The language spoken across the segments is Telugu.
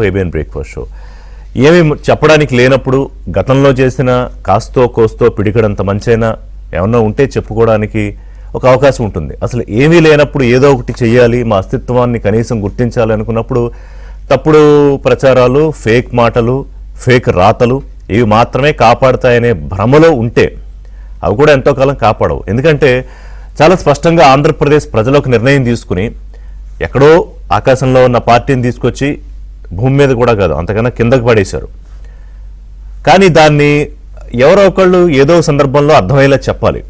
ABN breakfast show. ఏమి చెప్పడానికి లేనప్పుడు గతంలో చేసిన కాస్తో కోస్తో పిడికడంత మంచైనా ఏమన్నా ఉంటే చెప్పుకోవడానికి ఒక అవకాశం ఉంటుంది. అసలు ఏమీ లేనప్పుడు ఏదో ఒకటి చెయ్యాలి, మా అస్తిత్వాన్ని కనీసం గుర్తించాలి అనుకున్నప్పుడు తప్పుడు ప్రచారాలు, ఫేక్ మాటలు, ఫేక్ రాతలు ఇవి మాత్రమే కాపాడుతాయనే భ్రమలో ఉంటే అవి కూడా ఎంతో కాలం కాపాడవు. ఎందుకంటే చాలా స్పష్టంగా ఆంధ్రప్రదేశ్ ప్రజలు ఒక నిర్ణయం తీసుకుని ఎక్కడో ఆకాశంలో ఉన్న పార్టీని తీసుకొచ్చి భూమి మీద కూడా కాదు అంతకన్నా కిందకు పడేశారు. కానీ దాన్ని ఎవరో ఒకళ్ళు ఏదో సందర్భంలో అర్థమయ్యేలా చెప్పాలి.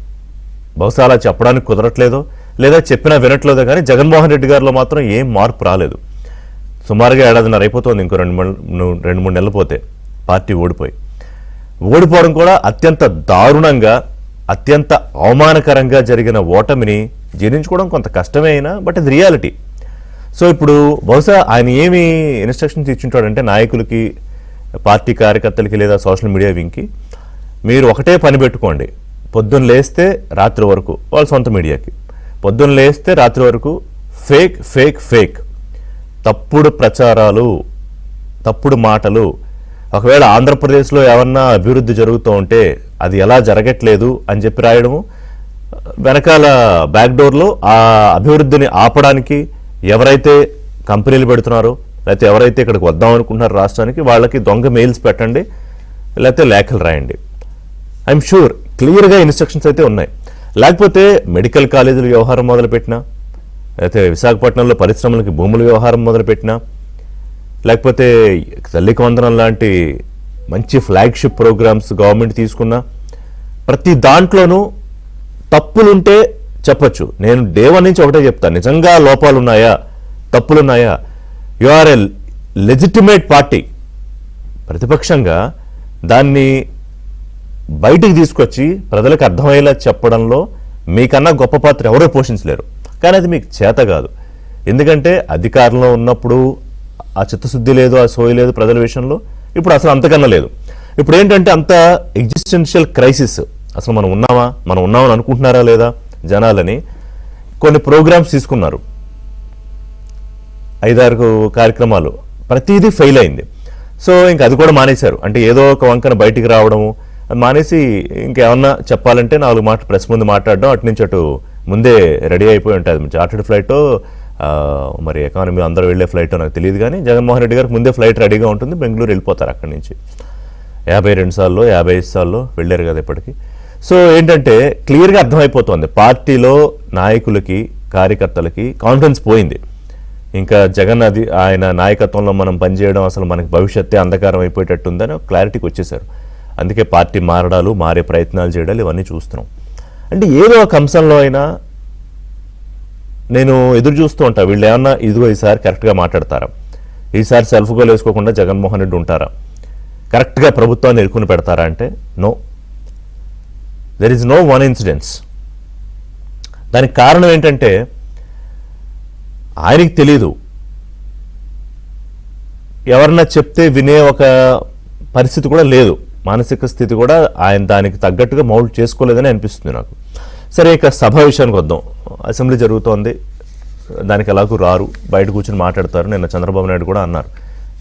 బహుశా అలా చెప్పడానికి కుదరట్లేదో లేదా చెప్పినా వినట్లేదో కానీ జగన్మోహన్ రెడ్డి గారిలో మాత్రం ఏం మార్పు రాలేదు. సుమారుగా ఏడాదిన్నర అయిపోతుంది, ఇంకో రెండు మూడు నెలలు పోతే పార్టీ ఓడిపోవడం కూడా అత్యంత దారుణంగా, అత్యంత అవమానకరంగా జరిగిన ఓటమిని జీర్ణించుకోవడం కొంత కష్టమే అయినా బట్ ఇది రియాలిటీ. సో ఇప్పుడు బహుశా ఆయన ఏమి ఇన్స్ట్రక్షన్స్ ఇచ్చింటాడంటే నాయకులకి, పార్టీ కార్యకర్తలకి లేదా సోషల్ మీడియా వింగ్కి, మీరు ఒకటే పని పెట్టుకోండి, పొద్దున్న లేస్తే రాత్రి వరకు వాళ్ళ సొంత మీడియాకి, పొద్దున్న లేస్తే రాత్రి వరకు ఫేక్ ఫేక్ ఫేక్ తప్పుడు ప్రచారాలు, తప్పుడు మాటలు. ఒకవేళ ఆంధ్రప్రదేశ్లో ఏమన్నా అభివృద్ధి జరుగుతూ ఉంటే అది ఎలా జరగట్లేదు అని చెప్పి రాయడము, వెనకాల బ్యాక్డోర్లో ఆ అభివృద్ధిని ఆపడానికి ఎవరైతే కంపెనీలు పెడుతున్నారో లేకపోతే ఎవరైతే ఇక్కడికి వద్దాం అనుకుంటున్నారో రాష్ట్రానికి వాళ్ళకి దొంగ మెయిల్స్ పెట్టండి, లేకపోతే లేఖలు రాయండి. ఐఎమ్ షూర్ క్లియర్గా ఇన్స్ట్రక్షన్స్ అయితే ఉన్నాయి. లేకపోతే మెడికల్ కాలేజీల వ్యవహారం మొదలుపెట్టినా, లేకపోతే విశాఖపట్నంలో పరిశ్రమలకి భూముల వ్యవహారం మొదలుపెట్టినా, లేకపోతే తల్లికి వందనం లాంటి మంచి ఫ్లాగ్షిప్ ప్రోగ్రామ్స్ గవర్నమెంట్ తీసుకున్నా, ప్రతి దాంట్లోనూ తప్పులుంటే చెప్పచ్చు. నేను డే 1 నుంచి ఒకటే చెప్తాను, నిజంగా లోపాలు ఉన్నాయా, తప్పులున్నాయా, you are a legitimate party. ప్రతిపక్షంగా దాన్ని బయటికి తీసుకొచ్చి ప్రజలకు అర్థమయ్యేలా చెప్పడంలో మీకన్నా గొప్ప పాత్ర ఎవరో పోషించలేరు. కానీ అది మీకు చేత కాదు. ఎందుకంటే అధికారంలో ఉన్నప్పుడు ఆ చిత్తశుద్ధి లేదు, ఆ సోయి లేదు ప్రజల విషయంలో. ఇప్పుడు అసలు అంతకన్నా లేదు. ఇప్పుడు ఏంటంటే అంత ఎగ్జిస్టెన్షియల్ క్రైసిస్. అసలు మనం ఉన్నామని అనుకుంటున్నారా లేదా జనాలని కొన్ని ప్రోగ్రామ్స్ తీసుకున్నారు, 5-6 కార్యక్రమాలు, ప్రతిదీ ఫెయిల్ అయింది. సో ఇంక అది కూడా మానేశారు. అంటే ఏదో ఒక వంకన బయటికి రావడము మానేసి ఇంకేమన్నా చెప్పాలంటే 4 మాటలు ప్రెస్ ముందు మాట్లాడడం, అటు నుంచి అటు ముందే రెడీ అయిపోయి ఉంటుంది. చార్టర్డ్ ఫ్లైటో మరి ఎకానమీ అందరూ వెళ్ళే ఫ్లైటో నాకు తెలియదు, కానీ జగన్మోహన్ రెడ్డి గారికి ముందే ఫ్లైట్ రెడీగా ఉంటుంది, బెంగళూరు వెళ్ళిపోతారు. అక్కడి నుంచి 52 సార్లు 55 సార్లు వెళ్ళారు కదా ఇప్పటికి. సో ఏంటంటే క్లియర్గా అర్థమైపోతుంది పార్టీలో నాయకులకి, కార్యకర్తలకి కాన్ఫిడెన్స్ పోయింది. ఇంకా జగన్ ఆయన నాయకత్వంలో మనం పనిచేయడం అసలు మనకి భవిష్యత్తే అంధకారం అయిపోయేటట్టుందని క్లారిటీకి వచ్చేసారు. అందుకే పార్టీ మారే ప్రయత్నాలు చేయడాలు ఇవన్నీ చూస్తున్నాం. అంటే ఏదో ఒక అంశంలో అయినా నేను ఎదురు చూస్తూ ఉంటా, వీళ్ళు ఏమన్నా ఇదిగో ఈసారి కరెక్ట్గా మాట్లాడతారా, ఈసారి సెల్ఫ్ గోల్ వేసుకోకుండా జగన్మోహన్ రెడ్డి ఉంటారా, కరెక్ట్గా ప్రభుత్వాన్ని ఇరుకుని పెడతారా అంటే no, there is no one incidence. దానికి కారణం ఏంటంటే ఆయనకి తెలీదు, ఎవరన్నా చెప్తే వినే ఒక పరిస్థితి కూడా లేదు, మానసిక స్థితి కూడా ఆయన దానికి తగ్గట్టుగా మౌల్డ్ చేసుకోలేదని అనిపిస్తుంది నాకు. సరే, ఇక సభ విషయానికి వద్దాం. అసెంబ్లీ జరుగుతోంది, దానికి ఎలాగూ రారు, బయట కూర్చొని మాట్లాడతారు. నిన్న చంద్రబాబు నాయుడు కూడా అన్నారు,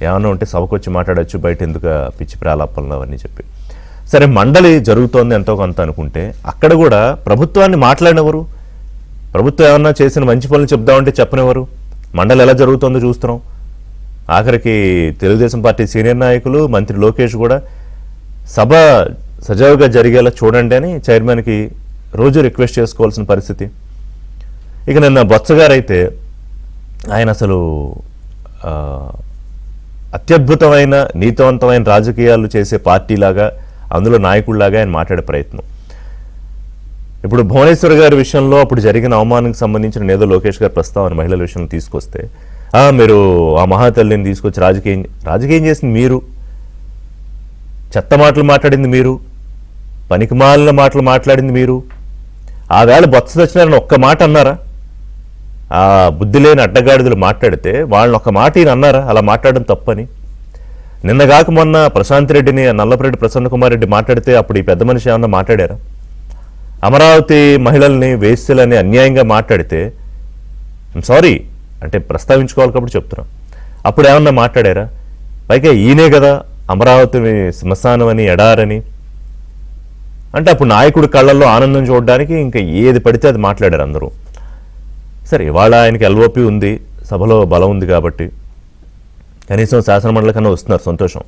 ఏమన్నా ఉంటే సభకు వచ్చి మాట్లాడచ్చు, బయట ఎందుకు పిచ్చి ప్రాలాపనలు అవన్నీ చెప్పి. సరే, మండలి జరుగుతోంది ఎంతో కొంత అనుకుంటే అక్కడ కూడా ప్రభుత్వాన్ని మాట్లాడినెవరు, ప్రభుత్వం ఏమన్నా చేసిన మంచి పనులు చెప్దామంటే చెప్పనివ్వరు. మండలి ఎలా జరుగుతుందో చూస్తున్నాం. ఆఖరికి తెలుగుదేశం పార్టీ సీనియర్ నాయకులు, మంత్రి లోకేష్ కూడా సభ సజావుగా జరిగేలా చూడండి అని చైర్మన్కి రోజు రిక్వెస్ట్ చేసుకోవాల్సిన పరిస్థితి. ఇక నిన్న బొత్స గారైతే ఆయన అసలు అత్యద్భుతమైన నీతివంతమైన రాజకీయాలు చేసే పార్టీలాగా, అందులో నాయకుడిలాగా ఆయన మాట్లాడే ప్రయత్నం. ఇప్పుడు భువనేశ్వర్ గారి విషయంలో అప్పుడు జరిగిన అవమానానికి సంబంధించిన ఏదో లోకేష్ గారి ప్రస్తావన మహిళల విషయంలో తీసుకొస్తే, మీరు ఆ మహాతల్లిని తీసుకొచ్చి రాజకీయం చేసింది మీరు, చెత్త మాటలు మాట్లాడింది మీరు, పనికిమాలిన మాటలు మాట్లాడింది మీరు. ఆ వేళ బొత్స సత్యనారాయణ ఒక్క మాట అన్నారా? ఆ బుద్ధి లేని అడ్డగాడిదలు మాట్లాడితే వాళ్ళని ఒక్క మాట ఈయన అన్నారా అలా మాట్లాడడం తప్పని? నిన్నగాక మొన్న ప్రశాంత్ రెడ్డిని, నల్లపరెడ్డి ప్రసన్న కుమార్ రెడ్డి మాట్లాడితే అప్పుడు ఈ పెద్ద మనిషి ఏమన్నా మాట్లాడారా? అమరావతి మహిళల్ని వేశ్యలని అన్యాయంగా మాట్లాడితే సారీ అంటే ప్రస్తావించుకోవాలి కాబట్టి చెప్తున్నాం, అప్పుడు ఏమన్నా మాట్లాడారా? పైగా ఈయనే కదా అమరావతిని శ్మశానం అని ఎడారని అంటే అప్పుడు నాయకుడి కళ్ళల్లో ఆనందం చూడడానికి ఇంకా ఏది పడితే అది మాట్లాడారు అందరూ. సరే ఇవాళ ఆయనకి ఎల్ఓపి ఉంది, సభలో బలం ఉంది కాబట్టి కనీసం శాసనమండలి కన్నా వస్తున్నారు, సంతోషం.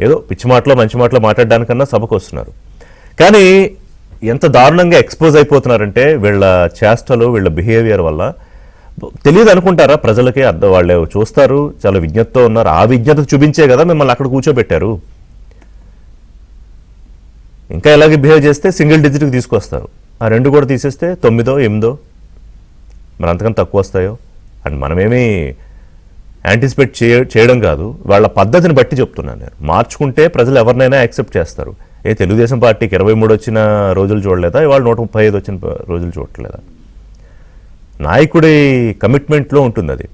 ఏదో పిచ్చి మాటలో మంచి మాటలో మాట్లాడడానికన్నా సభకు వస్తున్నారు. కానీ ఎంత దారుణంగా ఎక్స్పోజ్ అయిపోతున్నారంటే వీళ్ళ చేష్టలు, వీళ్ళ బిహేవియర్ వల్ల. తెలియదు అనుకుంటారా ప్రజలకి? అర్థం వాళ్ళే చూస్తారు, చాలా విజ్ఞతతో ఉన్నారు. ఆ విజ్ఞత చూపించే కదా మిమ్మల్ని అక్కడ కూర్చోబెట్టారు. ఇంకా ఎలాగే బిహేవ్ చేస్తే సింగిల్ డిజిట్కి తీసుకొస్తారు. ఆ 2 కూడా తీసేస్తే 9, 8 మరి అంతకన్నా తక్కువ వస్తాయో. అండ్ మనమేమీ యాంటిసిపేట్ చేయడం కాదు, వాళ్ళ పద్ధతిని బట్టి చెప్తున్నాను నేను. మార్చుకుంటే ప్రజలు ఎవరినైనా యాక్సెప్ట్ చేస్తారు. తెలుగుదేశం పార్టీకి 23 వచ్చిన రోజులు చూడలేదా? ఇవాళ 135 వచ్చిన రోజులు చూడట్లేదా? నాయకుడి కమిట్మెంట్లో ఉంటుంది అది.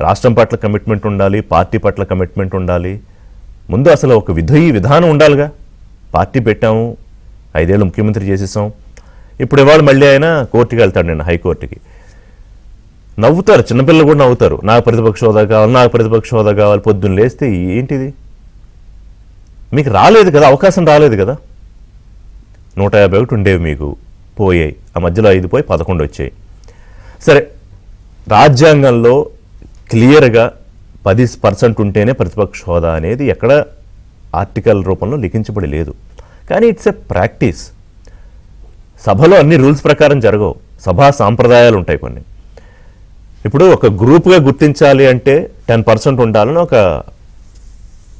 రాష్ట్రం పట్ల కమిట్మెంట్ ఉండాలి, పార్టీ పట్ల కమిట్మెంట్ ఉండాలి. ముందు అసలు ఒక విధానం ఉండాలిగా. పార్టీ పెట్టాము, 5 ఏళ్ళు ముఖ్యమంత్రి చేసేసాం, ఇప్పుడు ఇవాళ మళ్ళీ ఆయన కోర్టుకి వెళ్తాడు, నేను హైకోర్టుకి. నవ్వుతారు, చిన్నపిల్లలు కూడా నవ్వుతారు. నాకు ప్రతిపక్ష హోదా కావాలి, నాకు ప్రతిపక్ష హోదా కావాలి. పొద్దున్న లేస్తే ఏంటిది? మీకు రాలేదు కదా, అవకాశం రాలేదు కదా. 151 ఉండేవి మీకు, పోయాయి. ఆ మధ్యలో 5 పోయి 11 వచ్చాయి. సరే, రాజ్యాంగంలో క్లియర్గా 10% ఉంటేనే ప్రతిపక్ష హోదా అనేది ఎక్కడ ఆర్టికల్ రూపంలో లిఖించబడి లేదు. కానీ ఇట్స్ ఎ ప్రాక్టీస్. సభలో అన్ని రూల్స్ ప్రకారం జరగవు, సభా సాంప్రదాయాలు ఉంటాయి కొన్ని. ఇప్పుడు ఒక గ్రూప్గా గుర్తించాలి అంటే 10% ఉండాలని ఒక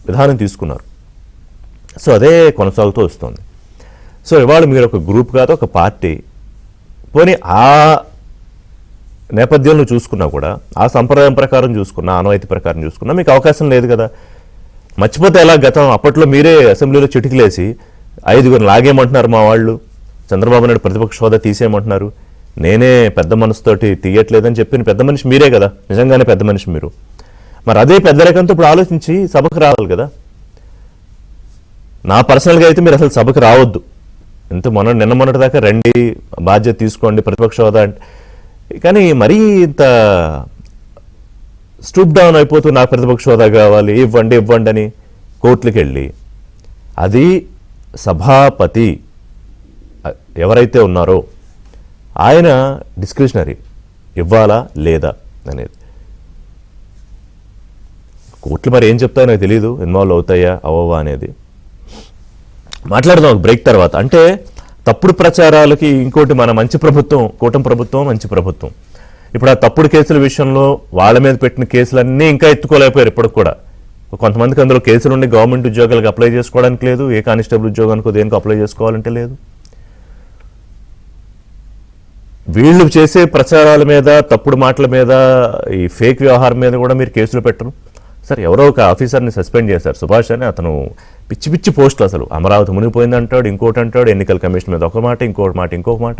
విధానం తీసుకున్నారు. సో అదే కొనసాగుతూ వస్తుంది. సో ఇవాళ మీరు ఒక గ్రూప్ కాదు, ఒక పార్టీ. పోనీ ఆ నేపథ్యంలో చూసుకున్నా కూడా, ఆ సంప్రదాయం ప్రకారం చూసుకున్నా, ఆనవాయితీ ప్రకారం చూసుకున్నా మీకు అవకాశం లేదు కదా. మర్చిపోతే ఎలా? గతం అప్పట్లో మీరే అసెంబ్లీలో చిటికలేసి 5 లాగేయమంటున్నారు మా వాళ్ళు, చంద్రబాబు నాయుడు ప్రతిపక్ష హోదా తీసేయమంటున్నారు, నేనే పెద్ద మనసుతోటి తీయట్లేదని చెప్పిన పెద్ద మనిషి మీరే కదా. నిజంగానే పెద్ద మనిషి మీరు. మరి అదే పెద్ద రకంతో ఇప్పుడు ఆలోచించి సభకు రావాలి కదా. నా పర్సనల్గా అయితే మీరు అసలు సభకు రావద్దు. నిన్న మొన్నటి దాకా రండి, బాధ్యత తీసుకోండి, ప్రతిపక్ష హోదా అంటే. కానీ మరీ ఇంత స్టూప్ డౌన్ అయిపోతూ నాకు ప్రతిపక్ష హోదా కావాలి, ఇవ్వండి అని కోర్టులకు వెళ్ళి, అది సభాపతి ఎవరైతే ఉన్నారో ఆయన డిస్క్రిషనరీ, ఇవ్వాలా లేదా అనేది. కోర్టులు మరి ఏం చెప్తాయో నాకు తెలియదు, ఇన్వాల్వ్ అవుతాయా అవ్వవా అనేది మాట్లాడదాం ఒక బ్రేక్ తర్వాత. అంటే తప్పుడు ప్రచారాలకి ఇంకోటి, మన మంచి ప్రభుత్వం, కూటమి ప్రభుత్వం మంచి ప్రభుత్వం. ఇప్పుడు ఆ తప్పుడు కేసుల విషయంలో వాళ్ళ మీద పెట్టిన కేసులన్నీ ఇంకా ఎత్తుకోలేకపోయారు ఇప్పటికి కూడా. కొంతమందికి అందులో కేసులు ఉండి గవర్నమెంట్ ఉద్యోగాలకు అప్లై చేసుకోవడానికి లేదు, ఏ కానిస్టేబుల్ ఉద్యోగానికో దేనికో అప్లై చేసుకోవాలంటే లేదు. వీళ్ళు చేసే ప్రచారాల మీద, తప్పుడు మాటల మీద, ఈ ఫేక్ వ్యవహారం మీద కూడా మీరు కేసులు పెట్టరు. సరే, ఎవరో ఒక ఆఫీసర్ని సస్పెండ్ చేశారు, సుభాష్ అని. అతను పిచ్చి పిచ్చి పోస్టులు, అసలు అమరావతి మునిగిపోయింది అంటాడు, ఇంకోటి అంటాడు, ఎన్నికల కమిషన్ మీద ఒక మాట, ఇంకొక మాట.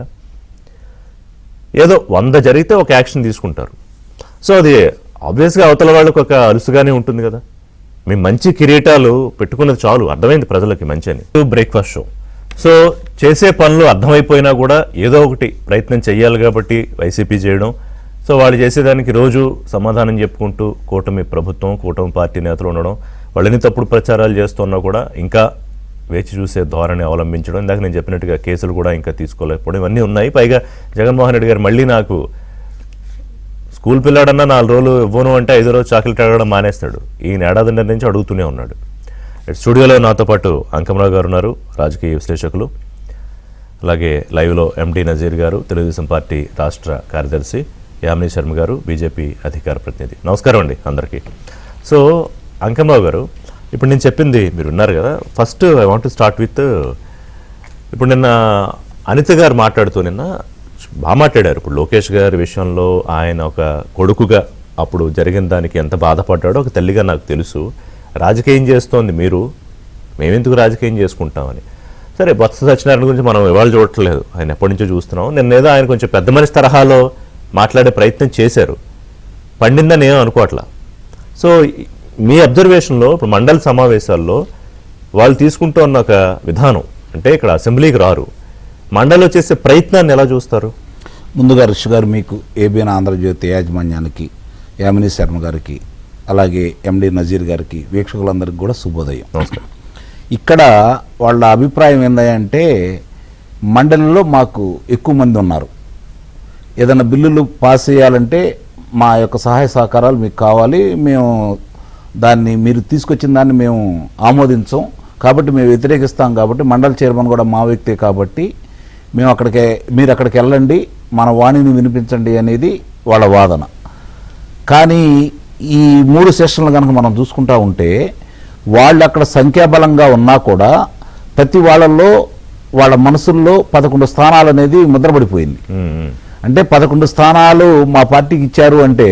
ఏదో 100 జరిగితే ఒక యాక్షన్ తీసుకుంటారు. సో అది ఆబ్వియస్గా అవతల వాళ్ళకి ఒక అలుసుగానే ఉంటుంది కదా. మీ మంచి కిరీటాలు పెట్టుకున్నది చాలు, అర్థమైంది ప్రజలకి మంచి అని. Breakfast show. సో చేసే పనులు అర్థమైపోయినా కూడా ఏదో ఒకటి ప్రయత్నం చెయ్యాలి కాబట్టి వైసీపీ చేయడం. సో వాళ్ళు చేసేదానికి రోజు సమాధానం చెప్పుకుంటూ కూటమి ప్రభుత్వం, కూటమి పార్టీ నేతలు ఉండడం, వాళ్ళని తప్పుడు ప్రచారాలు చేస్తున్నా కూడా ఇంకా వేచి చూసే ధోరణి అవలంబించడం. ఇందాక నేను చెప్పినట్టుగా కేసులు కూడా ఇంకా తీసుకోలేకపోవడం, ఇవన్నీ ఉన్నాయి. పైగా జగన్మోహన్ రెడ్డి గారు మళ్ళీ నాకు స్కూల్ పిల్లాడన్నా 4 రోజులు ఇవ్వను అంటే 5వ రోజు చాక్లెట్ అడగడం మానేస్తాడు. ఈయన ఏడాదిన్నర నుంచి అడుగుతూనే ఉన్నాడు. స్టూడియోలో నాతో పాటు అంకమరావు గారు ఉన్నారు, రాజకీయ విశ్లేషకులు. అలాగే లైవ్లో ఎండి నజీర్ గారు, తెలుగుదేశం పార్టీ రాష్ట్ర కార్యదర్శి, యామిని శర్మ గారు, బీజేపీ అధికార ప్రతినిధి. నమస్కారం అండి అందరికీ. సో అంకమరావు గారు, ఇప్పుడు నేను చెప్పింది మీరు ఉన్నారు కదా. First I want to start with, ఇప్పుడు నిన్న అనిత గారు మాట్లాడుతూ నిన్న బాగా మాట్లాడారు. ఇప్పుడు లోకేష్ గారి విషయంలో ఆయన ఒక కొడుకుగా అప్పుడు జరిగిన దానికి ఎంత బాధపడ్డాడో ఒక తల్లిగా నాకు తెలుసు. రాజకీయం చేస్తోంది మీరు, మేమెందుకు రాజకీయం చేసుకుంటామని. సరే, బొత్స సత్యనారాయణ గురించి మనం ఇవాళ చూడట్లేదు, ఆయన ఎప్పటి నుంచో చూస్తున్నాం. నిన్నేదో ఆయన కొంచెం పెద్ద మనిషి తరహాలో మాట్లాడే ప్రయత్నం చేశారు, పండిందని ఏం అనుకోవట్లా. సో మీ అబ్జర్వేషన్లో ఇప్పుడు మండలి సమావేశాల్లో వాళ్ళు తీసుకుంటున్న ఒక విధానం, అంటే ఇక్కడ అసెంబ్లీకి రారు, మండలిలో చేసే ప్రయత్నాన్ని ఎలా చూస్తారు? ముందుగా రిషి గారు, మీకు ఏబిఎన్ ఆంధ్రజ్యోతి యాజమాన్యానికి, యామిని శర్మ గారికి అలాగే ఎండి నజీర్ గారికి, వీక్షకులందరికీ కూడా శుభోదయం. నమస్కారం. ఇక్కడ వాళ్ళ అభిప్రాయం ఏంటంటే మండలిలో మాకు ఎక్కువ మంది ఉన్నారు, ఏదైనా బిల్లులు పాస్ చేయాలంటే మా యొక్క సహాయ సహకారాలు మీకు కావాలి, మేము దాన్ని మీరు తీసుకొచ్చిన దాన్ని మేము ఆమోదించం కాబట్టి మేము వ్యతిరేకిస్తాం, కాబట్టి మండలి చైర్మన్ కూడా మా వ్యక్తే కాబట్టి మీరు అక్కడికి వెళ్ళండి, మన వాణిని వినిపించండి అనేది వాళ్ళ వాదన. కానీ ఈ 3 సెషన్లు కనుక మనం చూసుకుంటా ఉంటే వాళ్ళు అక్కడ సంఖ్యాబలంగా ఉన్నా కూడా ప్రతి వాళ్ళల్లో వాళ్ళ మనసుల్లో 11 స్థానాలు అనేది ముద్రపడిపోయింది. అంటే 11 స్థానాలు మా పార్టీకి ఇచ్చారు అంటే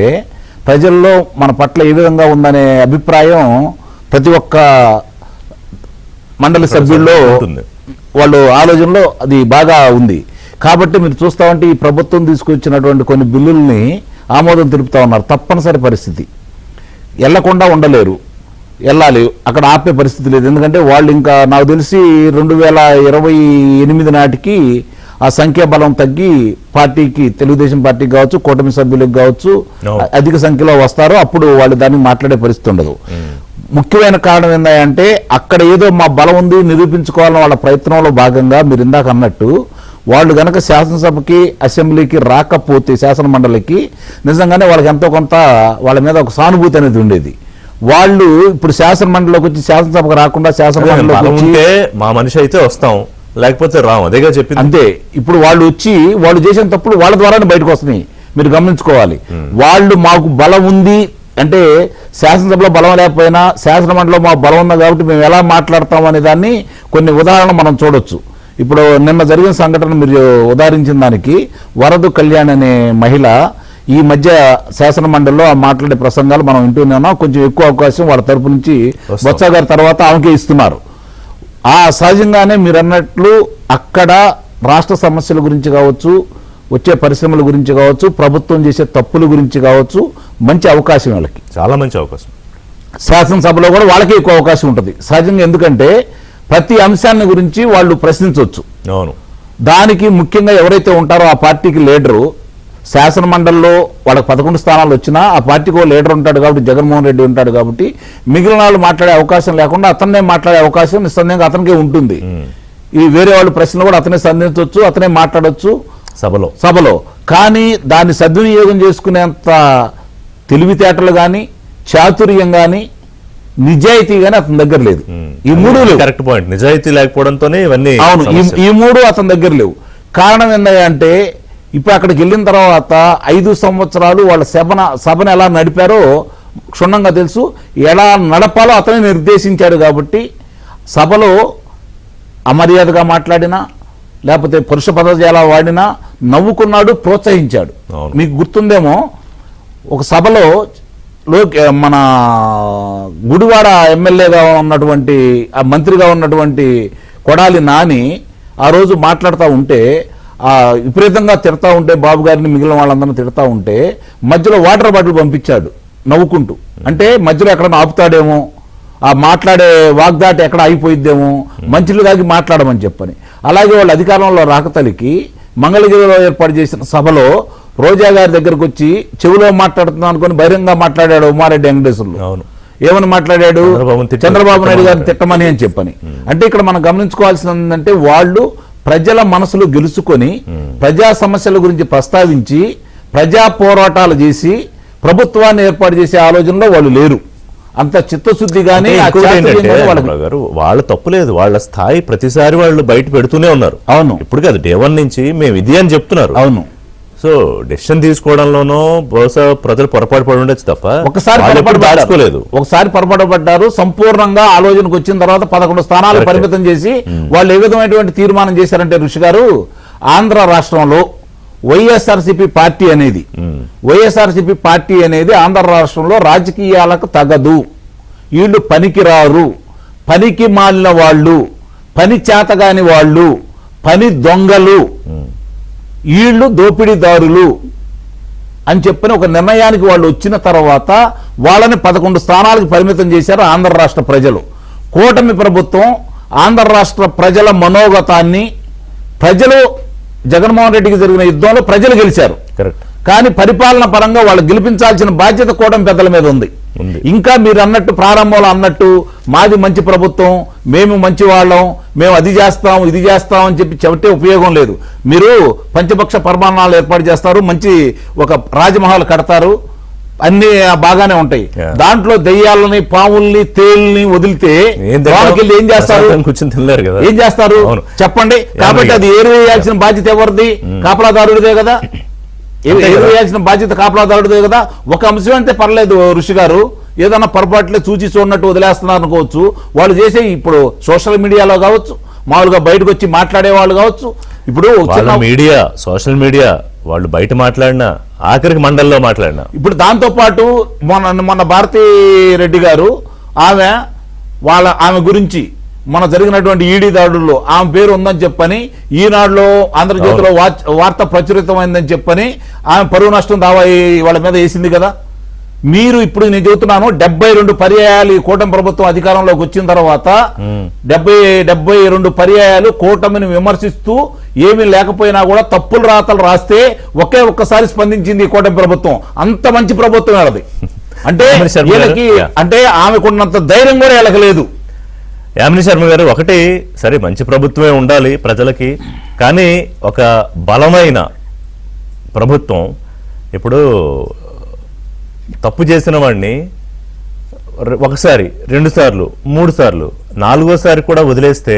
ప్రజల్లో మన పట్ల ఏ విధంగా ఉందనే అభిప్రాయం ప్రతి ఒక్క మండలి సభ్యుల్లో వాళ్ళు ఆలోచనలో అది బాగా ఉంది. కాబట్టి మీరు చూస్తా ఉంటే ఈ ప్రభుత్వం తీసుకొచ్చినటువంటి కొన్ని బిల్లుల్ని ఆమోదం తెలుపుతా ఉన్నారు. తప్పనిసరి పరిస్థితి, వెళ్లకుండా ఉండలేరు, వెళ్ళాలి, అక్కడ ఆపే పరిస్థితి లేదు. ఎందుకంటే వాళ్ళు ఇంకా నాకు తెలిసి 2028 నాటికి ఆ సంఖ్యాబలం తగ్గి పార్టీకి, తెలుగుదేశం పార్టీకి కావచ్చు, కూటమి సభ్యులకు కావచ్చు అధిక సంఖ్యలో వస్తారు. అప్పుడు వాళ్ళు దాన్ని మాట్లాడే పరిస్థితి ఉండదు. ముఖ్యమైన కారణం ఏంటంటే అక్కడ ఏదో మా బలం ఉంది నిరూపించుకోవాలని వాళ్ళ ప్రయత్నంలో భాగంగా మీరు ఇందాక అన్నట్టు వాళ్ళు గనక శాసనసభకి, అసెంబ్లీకి రాకపోతే, శాసన మండలికి నిజంగానే వాళ్ళకి ఎంతో కొంత వాళ్ళ మీద ఒక సానుభూతి అనేది ఉండేది. వాళ్ళు ఇప్పుడు శాసన మండలిలోకి వచ్చి శాసనసభకు రాకుండా శాసన మండలిలో మా మనిషి అయితే వస్తాం, లేకపోతే రాము, అదేగా చెప్పింది. అంతే. ఇప్పుడు వాళ్ళు వచ్చి వాళ్ళు చేసిన తప్పుడు వాళ్ళ ద్వారానే బయటకు వస్తున్నాయి. మీరు గమనించుకోవాలి. వాళ్ళు మాకు బలం ఉంది అంటే శాసనసభలో బలం లేకపోయినా శాసన మండలిలో మాకు బలం ఉంది కాబట్టి మేము ఎలా మాట్లాడతాం అనే దాన్ని కొన్ని ఉదాహరణలు మనం చూడొచ్చు. ఇప్పుడు నిన్న జరిగిన సంఘటన మీరు ఉదాహరించిన దానికి వరదు కళ్యాణ్ అనే మహిళ ఈ మధ్య శాసన మండలిలో మాట్లాడే ప్రసంగాలు మనం వింటూనే ఉన్నాం. కొంచెం ఎక్కువ అవకాశం వాళ్ళ తరపు నుంచి బొత్స గారి తర్వాత ఆమెకే ఇస్తున్నారు. ఆ సహజంగానే మీరు అన్నట్లు అక్కడ రాష్ట్ర సమస్యల గురించి కావచ్చు, వచ్చే పరిశ్రమల గురించి కావచ్చు, ప్రభుత్వం చేసే తప్పుల గురించి కావచ్చు, మంచి అవకాశం వాళ్ళకి, చాలా మంచి అవకాశం. శాసనసభలో కూడా వాళ్ళకే ఎక్కువ అవకాశం ఉంటుంది సహజంగా. ఎందుకంటే ప్రతి అంశాన్ని గురించి వాళ్ళు ప్రశ్నించవచ్చు. అవును. దానికి ముఖ్యంగా ఎవరైతే ఉంటారో ఆ పార్టీకి లీడరు, శాసన మండలిలో వాళ్ళకి 11 స్థానాలు వచ్చినా ఆ పార్టీకి ఓ లీడర్ ఉంటాడు కాబట్టి, జగన్మోహన్ రెడ్డి ఉంటాడు కాబట్టి మిగిలిన వాళ్ళు మాట్లాడే అవకాశం లేకుండా అతన్నే మాట్లాడే అవకాశం నిస్సందేహంగా అతనికే ఉంటుంది. ఈ వేరే వాళ్ళు ప్రశ్నలు కూడా అతనే సంధించవచ్చు, అతనే మాట్లాడవచ్చు సభలో. కానీ దాన్ని సద్వినియోగం చేసుకునేంత తెలివితేటలు కానీ, చాతుర్యం కానీ, నిజాయితీ కానీ అతని దగ్గర లేదు. ఈ 3 కరెక్ట్ పాయింట్. నిజాయితీ లేకపోవడంతోనే ఇవన్నీ. అవును, ఈ 3 అతని దగ్గర లేవు. కారణం ఏంటంటే ఇప్పుడు అక్కడికి వెళ్ళిన తర్వాత 5 సంవత్సరాలు వాళ్ళ సభను ఎలా నడిపారో క్షుణ్ణంగా తెలుసు. ఎలా నడపాలో అతనే నిర్దేశించాడు కాబట్టి సభలో అమర్యాదగా మాట్లాడినా లేకపోతే పురుష పదజాలా వాడినా నవ్వుకున్నాడు, ప్రోత్సహించాడు. మీకు గుర్తుందేమో ఒక సభలో మన గుడివాడ ఎమ్మెల్యేగా ఉన్నటువంటి, ఆ మంత్రిగా ఉన్నటువంటి కొడాలి నాని ఆ రోజు మాట్లాడుతూ ఉంటే, విపరీతంగా తిడతా ఉంటే, బాబు గారిని మిగిలిన వాళ్ళందరినీ తిడతా ఉంటే మధ్యలో వాటర్ బాటిల్ పంపించాడు నవ్వుకుంటూ. అంటే మధ్యలో ఎక్కడన్నా ఆపుతాడేమో, ఆ మాట్లాడే వాగ్దాటి ఎక్కడ అయిపోయిద్దేమో, మంచిలు దాగి మాట్లాడమని చెప్పని. అలాగే వాళ్ళు అధికారంలో రాకతలికి మంగళగిరిలో ఏర్పాటు చేసిన సభలో రోజా గారి దగ్గరకు వచ్చి చెవిలో మాట్లాడుతున్నాం అనుకుని బహిరంగ మాట్లాడాడు ఉమారెడ్డి వెంకటేశ్వర్లు. ఏమని మాట్లాడాడు? చంద్రబాబు నాయుడు గారిని తిట్టమని అని చెప్పని. అంటే ఇక్కడ మనం గమనించుకోవాల్సింది ఏంటంటే వాళ్ళు ప్రజల మనసులు గెలుచుకొని ప్రజా సమస్యల గురించి ప్రస్తావించి ప్రజా పోరాటాలు చేసి ప్రభుత్వాన్ని ఏర్పాటు చేసే ఆలోచనలో వాళ్ళు లేరు. అంత చిత్తశుద్ధి కానీ వాళ్ళ తప్పు లేదు, వాళ్ళ స్థాయి ప్రతిసారి వాళ్ళు బయట పెడుతూనే ఉన్నారు. అవును, ఇప్పుడు కాదు, డే 1 నుంచి మేము ఇది అని చెప్తున్నారు. అవును. సో డెసిషన్ తీసుకోవడంలోనూ బహుశా ప్రజలు పొరపాటు పడి ఉండొచ్చు తప్ప ఒకసారి పొరపాటు పడ్డారు. సంపూర్ణంగా ఆలోచనకు వచ్చిన తర్వాత 11 స్థానాలు పరిమితం చేసి వాళ్ళు ఏ విధమైనటువంటి తీర్మానం చేశారంటే ఋషి గారు, ఆంధ్ర రాష్ట్రంలో వైఎస్ఆర్సీపీ పార్టీ అనేది ఆంధ్ర రాష్ట్రంలో రాజకీయాలకు తగదు, వీళ్ళు పనికిరారు, పనికి మాలిన వాళ్ళు, పని చేతగాని వాళ్ళు, పని దొంగలు, వీళ్ళు దోపిడీదారులు అని చెప్పిన ఒక నిర్ణయానికి వాళ్ళు వచ్చిన తర్వాత వాళ్ళని 11 స్థానాలకు పరిమితం చేశారు ఆంధ్ర రాష్ట్ర ప్రజలు. కూటమి ప్రభుత్వం ఆంధ్ర రాష్ట్ర ప్రజల మనోగతాన్ని, ప్రజలు జగన్మోహన్ రెడ్డికి జరిగిన యుద్ధంలో ప్రజలు గెలిచారు. కరెక్ట్. కానీ పరిపాలన పరంగా వాళ్ళు గెలిపించాల్సిన బాధ్యత కూటమి పెద్దల మీద ఉంది. ఉంది. ఇంకా మీరు అన్నట్టు ప్రారంభంలో అన్నట్టు మాది మంచి ప్రభుత్వం, మేము మంచి వాళ్ళం, మేము అది చేస్తాం ఇది చేస్తాం అని చెప్పి చెబితే ఉపయోగం లేదు. మీరు పంచపక్ష పరమాణాలు ఏర్పాటు చేస్తారు, మంచి ఒక రాజమహల్ కడతారు, అన్ని బాగానే ఉంటాయి. దాంట్లో దెయ్యాలని పాముల్ని తేల్ని వదిలితే వాళ్ళకి ఏం చేస్తారు? ఏం చేస్తారు చెప్పండి. కాబట్టి అది ఏరు వేయాల్సిన బాధ్యత ఎవరిది? కాపలాదారుడిదే కదా. ఏరు వేయాల్సిన బాధ్యత కాపలాదారుడిదే కదా. ఒక అంశం అంటే పర్లేదు ఋషి గారు, ఏదన్నా పొరపాట్లే చూచి చూడనట్టు వదిలేస్తున్నారు అనుకోవచ్చు. వాళ్ళు చేసే ఇప్పుడు సోషల్ మీడియాలో కావచ్చు, మామూలుగా బయటకు వచ్చి మాట్లాడే వాళ్ళు కావచ్చు. ఇప్పుడు మీడియా, సోషల్ మీడియా వాళ్ళు బయట మాట్లాడినా, ఆఖరికి మండలిలో మాట్లాడినా, ఇప్పుడు దాంతో పాటు మొన్న భారతీ రెడ్డి గారు ఆమె గురించి మన జరిగినటువంటి ఈడీ దాడుల్లో ఆమె పేరు ఉందని చెప్పని ఈనాడులో ఆంధ్రజ్యోతిలో వార్త ప్రచురితమైందని చెప్పని ఆమె పరువు నష్టం దావా వాళ్ళ మీద వేసింది కదా. మీరు ఇప్పుడు నేను చెబుతున్నాను, 72 పర్యాయాలు ఈ కూటమి ప్రభుత్వం అధికారంలోకి వచ్చిన తర్వాత 72 పర్యాయాలు కూటమిని విమర్శిస్తూ ఏమీ లేకపోయినా కూడా తప్పులు రాతలు రాస్తే ఒక్కసారి స్పందించింది ఈ కూటమి ప్రభుత్వం. అంత మంచి ప్రభుత్వం అది. అంటే వీళ్ళకి అంటే ఆమెకున్నంత ధైర్యం కూడా వీళ్ళకి లేదు. యామిని శర్మ గారు, ఒకటి సరే మంచి ప్రభుత్వమే ఉండాలి ప్రజలకి, కానీ ఒక బలమైన ప్రభుత్వం ఇప్పుడు తప్పు చేసిన వాడిని ఒకసారి, 2 సార్లు, 3 సార్లు, 4వసారి కూడా వదిలేస్తే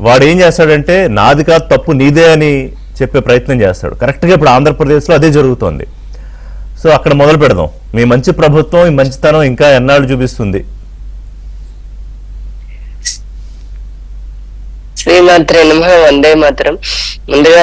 వాడు ఏం చేస్తాడంటే నాది కాదు తప్పు నీదే అని చెప్పే ప్రయత్నం చేస్తాడు. కరెక్ట్గా ఇప్పుడు ఆంధ్రప్రదేశ్లో అదే జరుగుతోంది. సో అక్కడ మొదలు పెడదాం. మీ మంచి ప్రభుత్వం ఈ మంచితనం ఇంకా ఎన్నాళ్ళు చూపిస్తుంది? శ్రీమాత్రే నమః. వందే మాత్రం. ముందుగా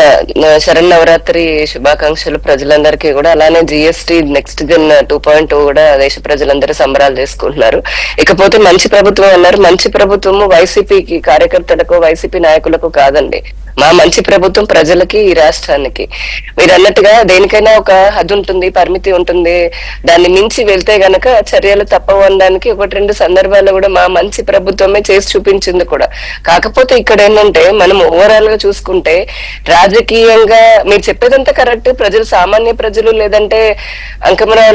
శరన్నవరాత్రి శుభాకాంక్షలు ప్రజలందరికీ కూడా. అలానే జిఎస్టీ నెక్స్ట్ జన్ 2.0 కూడా దేశ ప్రజలందరూ సంబరాలు చేసుకుంటున్నారు. ఇకపోతే మంచి ప్రభుత్వం అన్నారు. మంచి ప్రభుత్వము వైసీపీకి కార్యకర్తలకు, వైసీపీ నాయకులకు కాదండి. మా మంచి ప్రభుత్వం ప్రజలకి, ఈ రాష్ట్రానికి. మీరు అన్నట్టుగా దేనికైనా ఒక హద్దు ఉంటుంది, పరిమితి ఉంటుంది. దాన్ని మించి వెళ్తే గనక చర్యలు తప్పవు అనడానికి 1-2 సందర్భాల్లో కూడా మా మంచి ప్రభుత్వమే చేసి చూపించింది కూడా. కాకపోతే ఇక్కడ ఏంటంటే మనం ఓవరాల్ గా చూసుకుంటే రాజకీయంగా మీరు చెప్పేదంతా కరెక్ట్. ప్రజలు, సామాన్య ప్రజలు లేదంటే అంకమరావు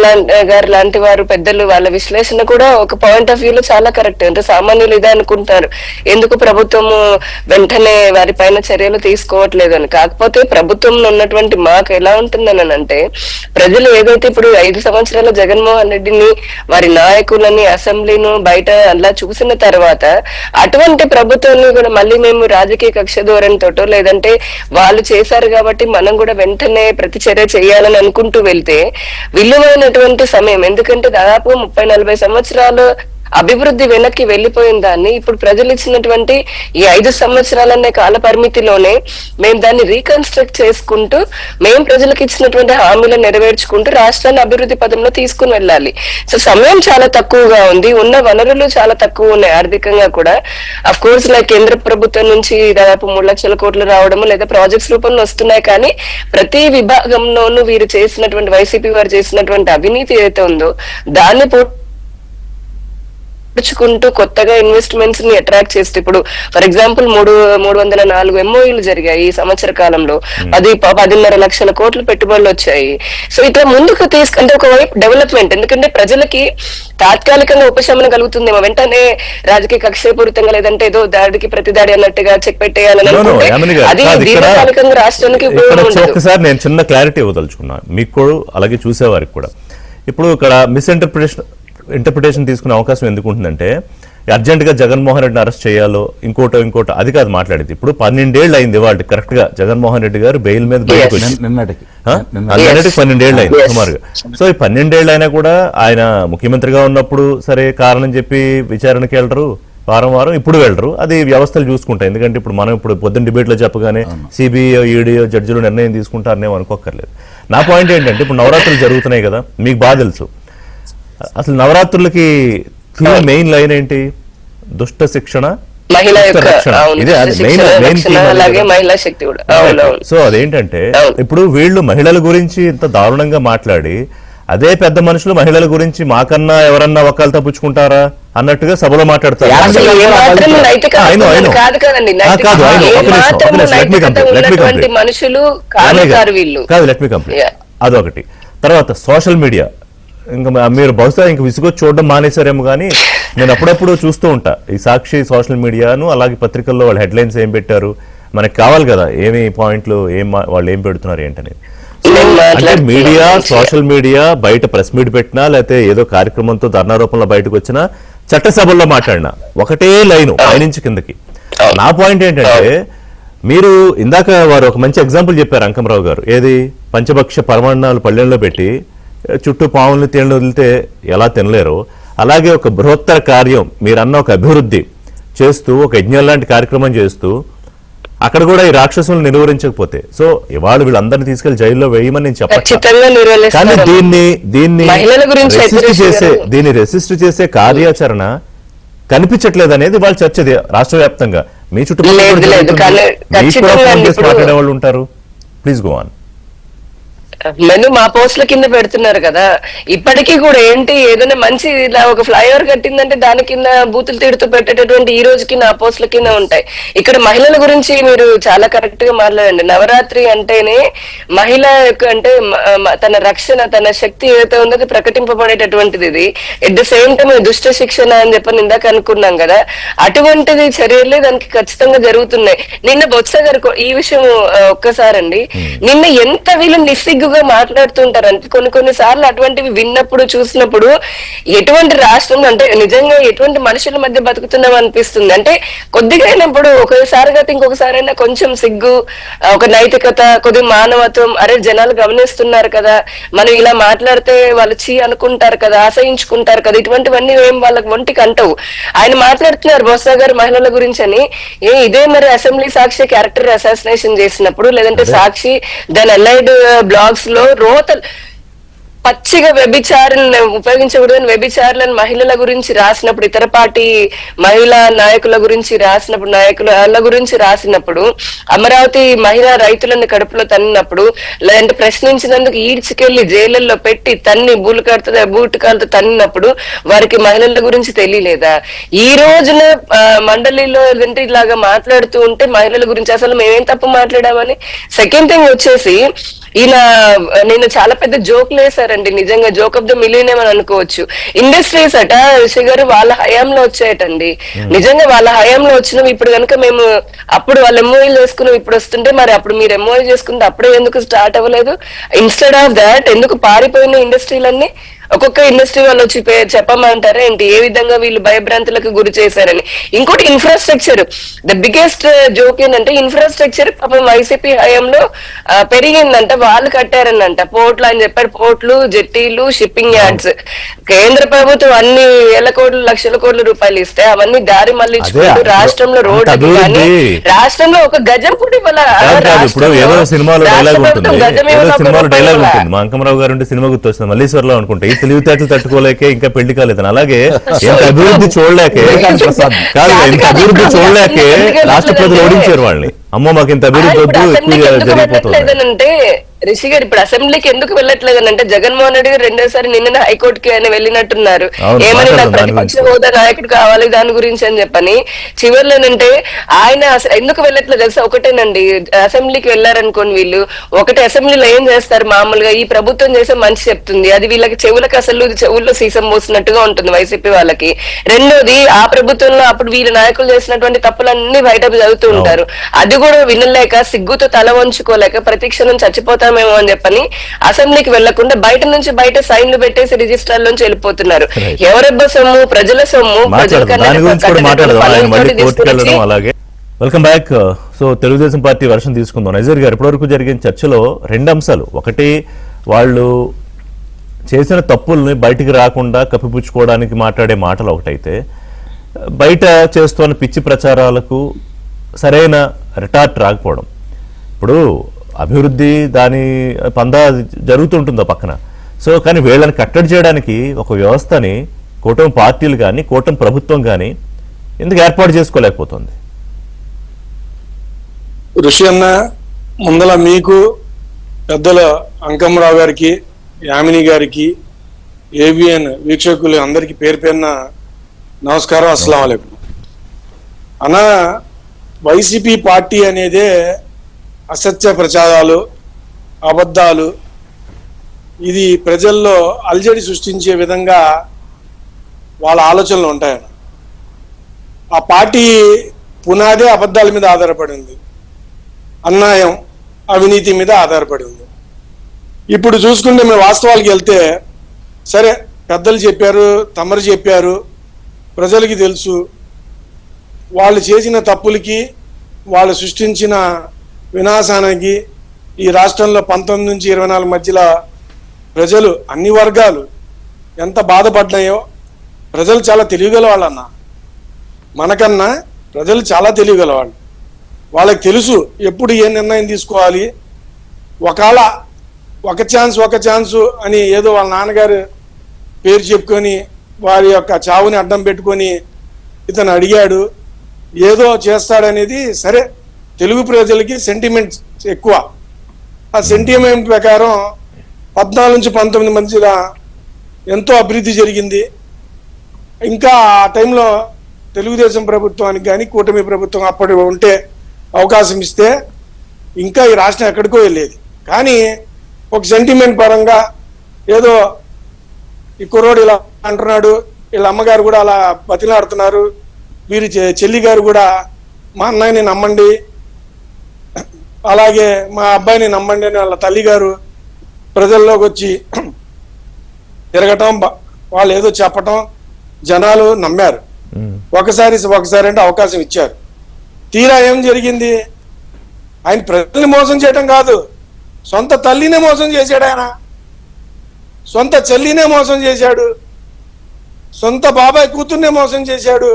గారు లాంటి వారు పెద్దలు, వాళ్ళ విశ్లేషణ కూడా ఒక పాయింట్ ఆఫ్ వ్యూలో చాలా కరెక్ట్. అంటే సామాన్యులు ఇదే అనుకుంటారు, ఎందుకు ప్రభుత్వము వెంటనే వారి పైన చర్యలు తీసుకోవట్లేదు అని. కాకపోతే ప్రభుత్వంలో ఉన్నటువంటి మాకు ఎలా ఉంటుందని అంటే, ప్రజలు ఏదైతే ఇప్పుడు 5 సంవత్సరాల జగన్మోహన్ రెడ్డిని, వారి నాయకులని, అసెంబ్లీను బయట అలా చూసిన తర్వాత అటువంటి ప్రభుత్వాన్ని కూడా మళ్ళీ మేము రాజకీయ కక్ష ధోరణితోటో లేదంటే వాళ్ళు చేశారు కాబట్టి మనం కూడా వెంటనే ప్రతిచర్య చేయాలని అనుకుంటూ వెళ్తే విలువైనటువంటి సమయం. ఎందుకంటే దాదాపు 30-40 సంవత్సరాలు అభివృద్ధి వెనక్కి వెళ్లిపోయిన దాన్ని ఇప్పుడు ప్రజలు ఇచ్చినటువంటి ఈ 5 సంవత్సరాలనే కాల పరిమితిలోనే మేము దాన్ని రీకన్స్ట్రక్ట్ చేసుకుంటూ, మేము ప్రజలకు ఇచ్చినటువంటి హామీలను నెరవేర్చుకుంటూ రాష్ట్రాన్ని అభివృద్ధి పదంలో తీసుకుని వెళ్ళాలి. సో సమయం చాలా తక్కువగా ఉంది, ఉన్న వనరులు చాలా తక్కువ ఉన్నాయి ఆర్థికంగా కూడా. అఫ్ కోర్స్ లైక్ కేంద్ర ప్రభుత్వం నుంచి దాదాపు 3 లక్షల కోట్లు రావడము లేదా ప్రాజెక్ట్స్ రూపంలో వస్తున్నాయి. కానీ ప్రతి విభాగంలోనూ వీరు చేసినటువంటి, వైసీపీ వారు చేసినటువంటి అవినీతి ఏదైతే ఉందో దాన్ని కుంటూ కొత్తగా ఇన్వెస్ట్మెంట్స్ ని అట్రాక్ట్ చేస్తే, ఇప్పుడు ఫర్ ఎగ్జాంపుల్ 304 ఎంఓయూలు జరిగాయి ఈ సంవత్సర కాలంలో. 10.5 లక్షల కోట్లు పెట్టుబడులు వచ్చాయి. సో ఇట్లా ముందుకు తీసుకుంటే ఒకవైపు డెవలప్మెంట్, ఎందుకంటే ప్రజలకి తాత్కాలికంగా ఉపశమనం కలుగుతుందేమో, వెంటనే రాజకీయ కక్షపూరితంగా లేదంటే ఏదో దాడికి ప్రతిదాడి అన్నట్టుగా చెక్ పెట్టేయాలని అనుకుంటే అది దీర్ఘకాలికంగా రాష్ట్రానికి ఉపయోగం ఉండదు. ఒకసారి నేను చిన్న క్లారిటీ ఇవ్వదలుచుకున్నా మీకు కూడా, అలాగే చూసేవారికి కూడా. ఇప్పుడు ఇక్కడ ఇంటర్ప్రిటేషన్ తీసుకునే అవకాశం ఎందుకు ఉంటుందంటే, అర్జెంటుగా జగన్మోహన్ రెడ్డిని అరెస్ట్ చేయాలో ఇంకోటో అది కాదు మాట్లాడేది. ఇప్పుడు 12 ఏళ్ళు అయింది వాళ్ళు కరెక్ట్ గా జగన్మోహన్ రెడ్డి గారు బెయిల్ మీద బయటకు వచ్చి, నిన్నటికి 12 ఏళ్ళు అయింది సుమారుగా. సో ఈ 12 ఏళ్ళు అయినా కూడా ఆయన ముఖ్యమంత్రిగా ఉన్నప్పుడు సరే కారణం చెప్పి విచారణకి వెళ్ళరు, వారం ఇప్పుడు వెళ్ళరు. అది వ్యవస్థలు చూసుకుంటాయి. ఎందుకంటే ఇప్పుడు మనం ఇప్పుడు పొద్దున్న డిబేట్లో చెప్పగానే సిబిఐ, ఈడీఓ జడ్జిలు నిర్ణయం తీసుకుంటారనేమో అనుకోక్కర్లేదు. నా పాయింట్ ఏంటంటే, ఇప్పుడు నవరాత్రులు జరుగుతున్నాయి కదా, మీకు బాగా తెలుసు. అసలు నవరాత్రులకి మెయిన్ లైన్ ఏంటి? దుష్ట శిక్షణ, సో అదేంటంటే ఇప్పుడు వీళ్ళు మహిళల గురించి ఇంత దారుణంగా మాట్లాడి, అదే పెద్ద మనుషులు మహిళల గురించి మాకన్నా ఎవరన్నా ఒక్కళ్ళు తప్పించుకుంటారా అన్నట్టుగా సభలో మాట్లాడతారు. అదొకటి. తర్వాత సోషల్ మీడియా ఇంకా మీరు బహుశా ఇంక విసుగొచ్చి చూడడం మానేశారేమో, కానీ నేను అప్పుడప్పుడు చూస్తూ ఉంటా ఈ సాక్షి సోషల్ మీడియాను, అలాగే పత్రికల్లో వాళ్ళ హెడ్లైన్స్ ఏం పెట్టారు, మనకి కావాలి కదా ఏమి పాయింట్లు, వాళ్ళు ఏం పెడుతున్నారు ఏంటనేది. అంటే మీడియా, సోషల్ మీడియా బయట ప్రెస్ మీట్ పెట్టినా, లేకపోతే ఏదో కార్యక్రమంతో ధర్నారూపంలో బయటకు వచ్చినా, చట్టసభల్లో మాట్లాడినా ఒకటే లైను పైనుంచి కిందకి. నా పాయింట్ ఏంటంటే, మీరు ఇందాక వారు ఒక మంచి ఎగ్జాంపుల్ చెప్పారు అంకమరావు గారు, ఏది పంచభక్ష పరమాన్నాలు పళ్ళెంలో పెట్టి చుట్టూ పావులను తేళ్లు వదిలితే ఎలా తినలేరు, అలాగే ఒక బృహత్తర కార్యం మీరన్న ఒక అభివృద్ధి చేస్తూ, ఒక యజ్ఞం లాంటి కార్యక్రమం చేస్తూ అక్కడ కూడా ఈ రాక్షసులను నిర్వహించకపోతే, సో ఇవాళ వీళ్ళందరినీ తీసుకెళ్లి జైల్లో వేయమని నేను చెప్పట్లేదు, కానీ దీన్ని రెసిస్ట్ చేసే కార్యాచరణ కనిపించట్లేదు అనేది వాళ్ళ చర్చ రాష్ట్ర వ్యాప్తంగా. మీ చుట్టుపక్కల మాట్లాడే వాళ్ళు ఉంటారు. Please go on. మెను మా పోస్టుల కింద పెడుతున్నారు కదా, ఇప్పటికీ కూడా ఏంటి, ఏదైనా మంచి ఇలా ఒక ఫ్లైఓవర్ కట్టిందంటే దాని కింద బూతులు తిడుతూ పెట్టేటటువంటి ఈ రోజుకి నా పోస్టుల కింద ఉంటాయి. ఇక్కడ మహిళల గురించి మీరు చాలా కరెక్ట్ గా మాట్లాడండి. నవరాత్రి అంటేనే మహిళ యొక్క అంటే తన రక్షణ, తన శక్తి ఏదైతే ఉందో అది ప్రకటింపబడేటటువంటిది. ఇది ఎట్ ద సేమ్ టైం దుష్ట శిక్షణ అని చెప్పని ఇందాక అనుకున్నాం కదా, అటువంటిది చర్యలే దానికి ఖచ్చితంగా జరుగుతున్నాయి. నిన్న బొత్స గారు ఈ విషయం ఒక్కసారండి, నిన్న ఎంత వీళ్ళు నిస్సిగ్గు మాట్లాడుతుంటారు అంటే కొన్ని సార్లు అటువంటివి విన్నప్పుడు చూసినప్పుడు ఎటువంటి రాష్ట్రం అంటే నిజంగా ఎటువంటి మనుషుల మధ్య బతుకుతున్నాం అనిపిస్తుంది. అంటే కొద్దిగా అయినప్పుడు ఒకసారి కాదు ఇంకొకసారి అయినా కొంచెం సిగ్గు, ఒక నైతికత, కొద్ది మానవత్వం, అరే జనాలు గమనిస్తున్నారు కదా, మనం ఇలా మాట్లాడితే వాళ్ళు చీ అనుకుంటారు కదా, ఆశయించుకుంటారు కదా, ఇటువంటివన్నీ ఏం వాళ్ళకి ఒంటికి అంటవు. ఆయన మాట్లాడుతున్నారు బొత్స గారు మహిళల గురించి అని. ఇదే మరి అసెంబ్లీ సాక్షి క్యారెక్టర్ అసాసినేషన్ చేసినప్పుడు, లేదంటే సాక్షి దాని అలైడ్ బ్లాగ్స్ లో రోతలు పచ్చిగా వ్యభిచారులను ఉపయోగించకూడదని వ్యభిచారులను మహిళల గురించి రాసినప్పుడు, ఇతర పార్టీ మహిళా నాయకుల గురించి రాసినప్పుడు, నాయకుల గురించి రాసినప్పుడు, అమరావతి మహిళా రైతులను కడుపులో తన్నినప్పుడు, లేదంటే ప్రశ్నించినందుకు ఈడ్చుకెళ్లి జైళ్లలో పెట్టి తన్ని బూటకాలతో తన్నినప్పుడు వారికి మహిళల గురించి తెలియలేదా? ఈ రోజున మండలిలో లేదంటే ఇలాగా మాట్లాడుతూ ఉంటే మహిళల గురించి అసలు మేమేం తప్పు మాట్లాడామని. సెకండ్ థింగ్ వచ్చేసి, నేను చాలా పెద్ద జోక్లు వేశారండి, నిజంగా జోక్ ఆఫ్ ద మిలియన్ అని అనుకోవచ్చు. ఇండస్ట్రీస్ అట ఋషి గారు వాళ్ళ హయాంలో వచ్చాయటండి, నిజంగా వాళ్ళ హయాంలో వచ్చినవి. ఇప్పుడు కనుక మేము అప్పుడు వాళ్ళు ఎంఓఈలు చేసుకున్నాం, ఇప్పుడు వస్తుంటే మరి అప్పుడు మీరు ఎంఓఈ చేసుకుంటే అప్పుడే ఎందుకు స్టార్ట్ అవ్వలేదు? ఇన్స్టెడ్ ఆఫ్ దాట్ ఎందుకు పారిపోయిన ఇండస్ట్రీలన్నీ? ఒక్కొక్క ఇండస్ట్రీ వాళ్ళు వచ్చి చెప్పమంటారా ఏంటి ఏ విధంగా వీళ్ళు భయభ్రాంతులకు గురి చేశారని. ఇంకోటి ఇన్ఫ్రాస్ట్రక్చర్, ద బిగ్గెస్ట్ జోక్ ఏంటంటే ఇన్ఫ్రాస్ట్రక్చర్ పాపం వైసీపీ హయాంలో పెరిగిందంట, వాళ్ళు కట్టారనంట. పోర్ట్లు అని చెప్పారు, పోర్ట్లు, జెట్టీలు, షిప్పింగ్ యార్డ్స్. కేంద్ర ప్రభుత్వం అన్ని వేల కోట్లు, లక్షల కోట్ల రూపాయలు ఇస్తే అవన్నీ దారి మళ్ళించుకుంటూ రాష్ట్రంలో రోడ్డు కానీ రాష్ట్రంలో ఒక గజం కూడా అంకమరావు గారు సినిమా గుర్తొస్తుంది, మల్లీశ్వర్లో అనుకుంటే తెలివితేటలు తట్టుకోలేకే ఇంకా పెళ్లి కాలేదని. అలాగే ఎంత అభివృద్ధి చూడలేకే కాదు, ఎంత అభివృద్ధి చూడలేకే రాష్ట్ర ప్రజలు ఓడించారు వాళ్ళని. అమ్మో మాకు ఇంత అభివృద్ధి వద్దు, ఎక్కువ జరిగిపోతుంది. రిషి గారు ఇప్పుడు అసెంబ్లీకి ఎందుకు వెళ్ళట్లేదు అంటే జగన్మోహన్ రెడ్డి గారు రెండోసారి నిన్న హైకోర్టుకి ఆయన వెళ్ళినట్టున్నారు. ఏమని నాకు ప్రతిపక్ష హోదా నాయకుడు కావాలి దాని గురించి అని చెప్పని. చివరిలోనంటే ఆయన ఎందుకు వెళ్ళట్లేదు తెలుసా? ఒకటేనండి, అసెంబ్లీకి వెళ్ళారనుకోండి వీళ్ళు, ఒకటి అసెంబ్లీలో ఏం చేస్తారు మామూలుగా, ఈ ప్రభుత్వం చేసే మంచి చెప్తుంది, అది వీళ్ళకి చెవులకు అసలు చెవుల్లో సీసం పోసినట్టుగా ఉంటుంది వైసీపీ వాళ్ళకి. రెండోది ఆ ప్రభుత్వంలో అప్పుడు వీళ్ళ నాయకులు చేసినటువంటి తప్పులన్నీ బయట చదువుతూ ఉంటారు, అది కూడా వినలేక సిగ్గుతో తల వంచుకోలేక ప్రతిక్షణం చచ్చిపోతామేమో అని చెప్పని అసెంబ్లీకి వెళ్లకుండా బయట నుంచి బయట సైన్లు పెట్టేసి రిజిస్టర్ లోంచి వెళ్ళిపోతున్నారు. ఎవరెబ్బ సొమ్ము, ప్రజల సొమ్ము. Welcome back. So Telugu Desam party వర్షం తీసుకుందాం. నజీర్ గారు, ఇప్పటివరకు జరిగిన చర్చలో రెండు అంశాలు, ఒకటి వాళ్ళు చేసిన తప్పుల్ని బయటికి రాకుండా కప్పిపుచ్చుకోవడానికి మాట్లాడే మాటలు ఒకటైతే, బయట చేస్తున్న పిచ్చి ప్రచారాలకు సరైన రిటార్ట్ రాకపోవడం. ఇప్పుడు అభివృద్ధి దాని పందా జరుగుతుంటుందో పక్కన, సో కానీ వీళ్ళని కట్టడి చేయడానికి ఒక వ్యవస్థని కూటమి పార్టీలు కానీ కూటమి ప్రభుత్వం కానీ ఎందుకు ఏర్పాటు చేసుకోలేకపోతుంది? ఋషి అన్న, ముందల మీకు పెద్దల అంకమరావు గారికి, యామిని గారికి, ఏబిఎన్ వీక్షకులు అందరికి పేరు పేరున నమస్కారం, అస్సలాము అలైకుం. అన్న, వైసీపీ పార్టీ అనేదే అసత్య ప్రచారాలు, అబద్ధాలు, ఇది ప్రజల్లో అలజడి సృష్టించే విధంగా వాళ్ళ ఆలోచనలు ఉంటాయన్న. ఆ పార్టీ పునాదే అబద్ధాల మీద ఆధారపడింది, అన్యాయం అవినీతి మీద ఆధారపడింది. ఇప్పుడు చూసుకుంటే మేము వాస్తవాలకు వెళ్తే, సరే పెద్దలు చెప్పారు, తమరు చెప్పారు, ప్రజలకి తెలుసు వాళ్ళు చేసిన తప్పులకి, వాళ్ళు సృష్టించిన వినాశానికి ఈ రాష్ట్రంలో 19 నుంచి 24 మధ్యలో ప్రజలు అన్ని వర్గాలు ఎంత బాధపడ్డాయో. ప్రజలు చాలా తెలివిగల వాళ్ళన్న, మనకన్నా ప్రజలు చాలా తెలివిగల వాళ్ళు. వాళ్ళకి తెలుసు ఎప్పుడు ఏ నిర్ణయం తీసుకోవాలి. ఒకవేళ ఒక ఛాన్సు అని ఏదో వాళ్ళ నాన్నగారు పేరు చెప్పుకొని వారి యొక్క చావుని అడ్డం పెట్టుకొని ఇతను అడిగాడు, ఏదో చేస్తాడనేది సరే. తెలుగు ప్రజలకి సెంటిమెంట్స్ ఎక్కువ. ఆ సెంటిమెంట్ ప్రకారం 14 నుంచి 19 మధ్యలో ఎంతో అభివృద్ధి జరిగింది. ఇంకా ఆ టైంలో తెలుగుదేశం ప్రభుత్వానికి కానీ కూటమి ప్రభుత్వం అప్పటి ఉంటే అవకాశం ఇస్తే ఇంకా ఈ రాష్ట్రం ఎక్కడికో వెళ్ళేది. కానీ ఒక సెంటిమెంట్ పరంగా ఏదో ఈ కుర్రోడు ఇలా అంటున్నాడు, వీళ్ళ అమ్మగారు కూడా అలా బతిలాడుతున్నారు, వీరి చెల్లి గారు కూడా మా అన్నయ్యని నమ్మండి, అలాగే మా అబ్బాయిని నమ్మండి అని వాళ్ళ తల్లి గారు ప్రజల్లోకి వచ్చి తిరగటం, వాళ్ళు ఏదో చెప్పటం, జనాలు నమ్మారు. ఒకసారి అంటే అవకాశం ఇచ్చారు. తీరా ఏం జరిగింది? ఆయన ప్రజల్ని మోసం చేయటం కాదు, సొంత తల్లినే మోసం చేశాడు. ఆయన సొంత చెల్లినే మోసం చేశాడు, సొంత బాబాయ్ కూతుర్నే మోసం చేశాడు.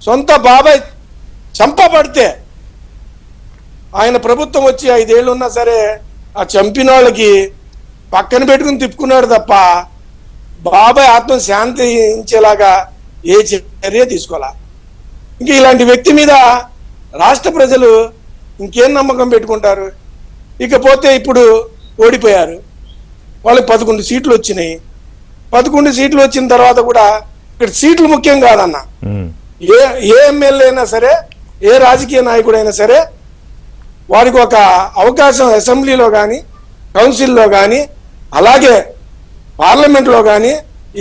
సొంత బాబాయ్ చంపబడితే ఆయన ప్రభుత్వం వచ్చి 5 ఏళ్ళు ఉన్నా సరే ఆ చంపిన వాళ్ళకి పక్కన పెట్టుకుని తిప్పుకున్నాడు తప్ప బాబాయ్ ఆత్మ శాంతించేలాగా ఏ చర్య తీసుకోవాలా. ఇంక ఇలాంటి వ్యక్తి మీద రాష్ట్ర ప్రజలు ఇంకేం నమ్మకం పెట్టుకుంటారు? ఇకపోతే ఇప్పుడు ఓడిపోయారు, వాళ్ళకి 11 సీట్లు వచ్చినాయి. 11 సీట్లు వచ్చిన తర్వాత కూడా ఇక్కడ సీట్లు ముఖ్యం కాదన్న. ఏ ఎమ్మెల్యే అయినా సరే, ఏ రాజకీయ నాయకుడైనా సరే వారికి ఒక అవకాశం అసెంబ్లీలో కానీ, కౌన్సిల్లో కానీ, అలాగే పార్లమెంట్లో కానీ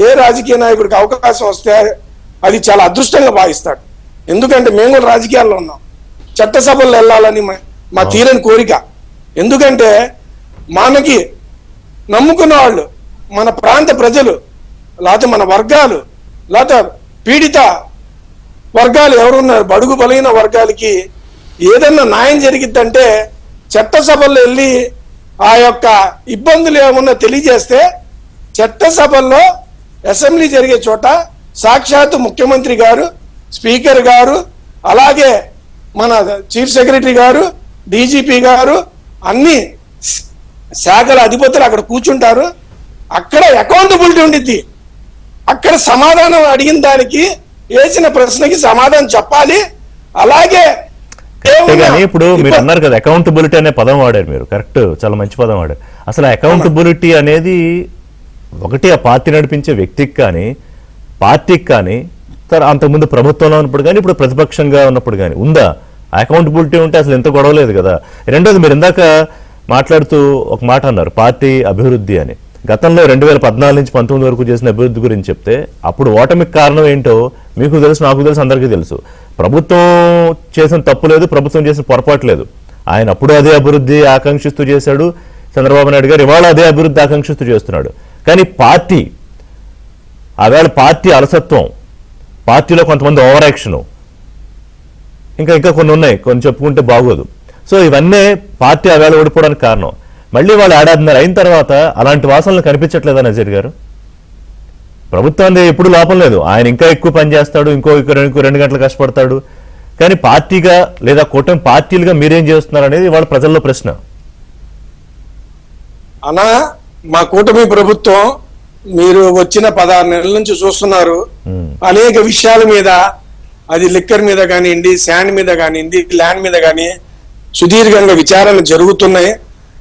ఏ రాజకీయ నాయకుడికి అవకాశం వస్తే అది చాలా అదృష్టంగా భావిస్తాడు. ఎందుకంటే మేము కూడా రాజకీయాల్లో ఉన్నాం, చట్టసభల్లో వెళ్ళాలని మా తీరని కోరిక. ఎందుకంటే మనకి నమ్ముకున్న వాళ్ళు, మన ప్రాంత ప్రజలు, లేకపోతే మన వర్గాలు, లేకపోతే పీడిత వర్గాలు ఎవరున్నారు, బడుగు బలైన వర్గాలకి ఏదన్నా న్యాయం జరిగిద్దంటే చట్టసభల్లో వెళ్ళి ఆ యొక్క ఇబ్బందులు ఏమన్నా తెలియజేస్తే, చట్టసభల్లో అసెంబ్లీ జరిగే చోట సాక్షాత్తు ముఖ్యమంత్రి గారు, స్పీకర్ గారు, అలాగే మన చీఫ్ సెక్రటరీ గారు, డీజీపీ గారు, అన్ని శాఖల అధిపతులు అక్కడ కూర్చుంటారు. అక్కడ అకౌంటబిలిటీ ఉండిద్ది. అక్కడ సమాధానం అడిగిన దానికి, వేసిన ప్రశ్నకి సమాధానం చెప్పాలి. అలాగే కానీ ఇప్పుడు మీరు అన్నారు కదా అకౌంటబిలిటీ అనే పదం వాడారు మీరు, కరెక్ట్, చాలా మంచి పదం వాడారు. అసలు అకౌంటబిలిటీ అనేది ఒకటి ఆ పార్టీ నడిపించే వ్యక్తికి కానీ, పార్టీకి కానీ, అంతకుముందు ప్రభుత్వంలో ఉన్నప్పుడు కానీ, ఇప్పుడు ప్రతిపక్షంగా ఉన్నప్పుడు కానీ ఉందా? అకౌంటబిలిటీ ఉంటే అసలు ఎంత గొడవలేదు కదా. రెండోది, మీరు ఇందాక మాట్లాడుతూ ఒక మాట అన్నారు, పార్టీ అభివృద్ధి అని. గతంలో 2014 నుంచి 19 వరకు చేసిన అభివృద్ధి గురించి చెప్తే అప్పుడు ఓటమికి కారణం ఏంటో మీకు తెలుసు, నాకు తెలుసు, అందరికీ తెలుసు. ప్రభుత్వం చేసిన తప్పు లేదు, ప్రభుత్వం చేసిన పొరపాటు లేదు. ఆయన అప్పుడు అదే అభివృద్ధి ఆకాంక్షిస్తూ చేశాడు, చంద్రబాబు నాయుడు గారు ఇవాళ అదే అభివృద్ధి ఆకాంక్షిస్తూ చేస్తున్నాడు. కానీ పార్టీ ఆవేళ పార్టీ అలసత్వం, పార్టీలో కొంతమంది ఓవర్ యాక్షన్, ఇంకా కొన్ని ఉన్నాయి, కొన్ని చెప్పుకుంటే బాగోదు. సో ఇవన్నీ పార్టీ ఆవేళ ఓడిపోవడానికి కారణం. మళ్ళీ వాళ్ళు ఏడాదిన్నర అయిన తర్వాత అలాంటి వాసనలు కనిపించట్లేదా నజీర్ గారు? ప్రభుత్వాన్ని ఎప్పుడు లోపం లేదు, ఆయన ఇంకా ఎక్కువ పని చేస్తాడు, ఇంకో 2 గంటలు కష్టపడతాడు. కానీ పార్టీగా లేదా కూటమి పార్టీలుగా మీరేం చేస్తున్నారు అనేది వాళ్ళ ప్రజల్లో ప్రశ్న. అనా మా కూటమి ప్రభుత్వం మీరు వచ్చిన 16 నెలల నుంచి చూస్తున్నారు, అనేక విషయాల మీద, అది లిక్కర్ మీద కానివ్వండి, శాండ్ మీద కానివ్వండి, ల్యాండ్ మీద కానీ సుదీర్ఘంగా విచారణలు జరుగుతున్నాయి.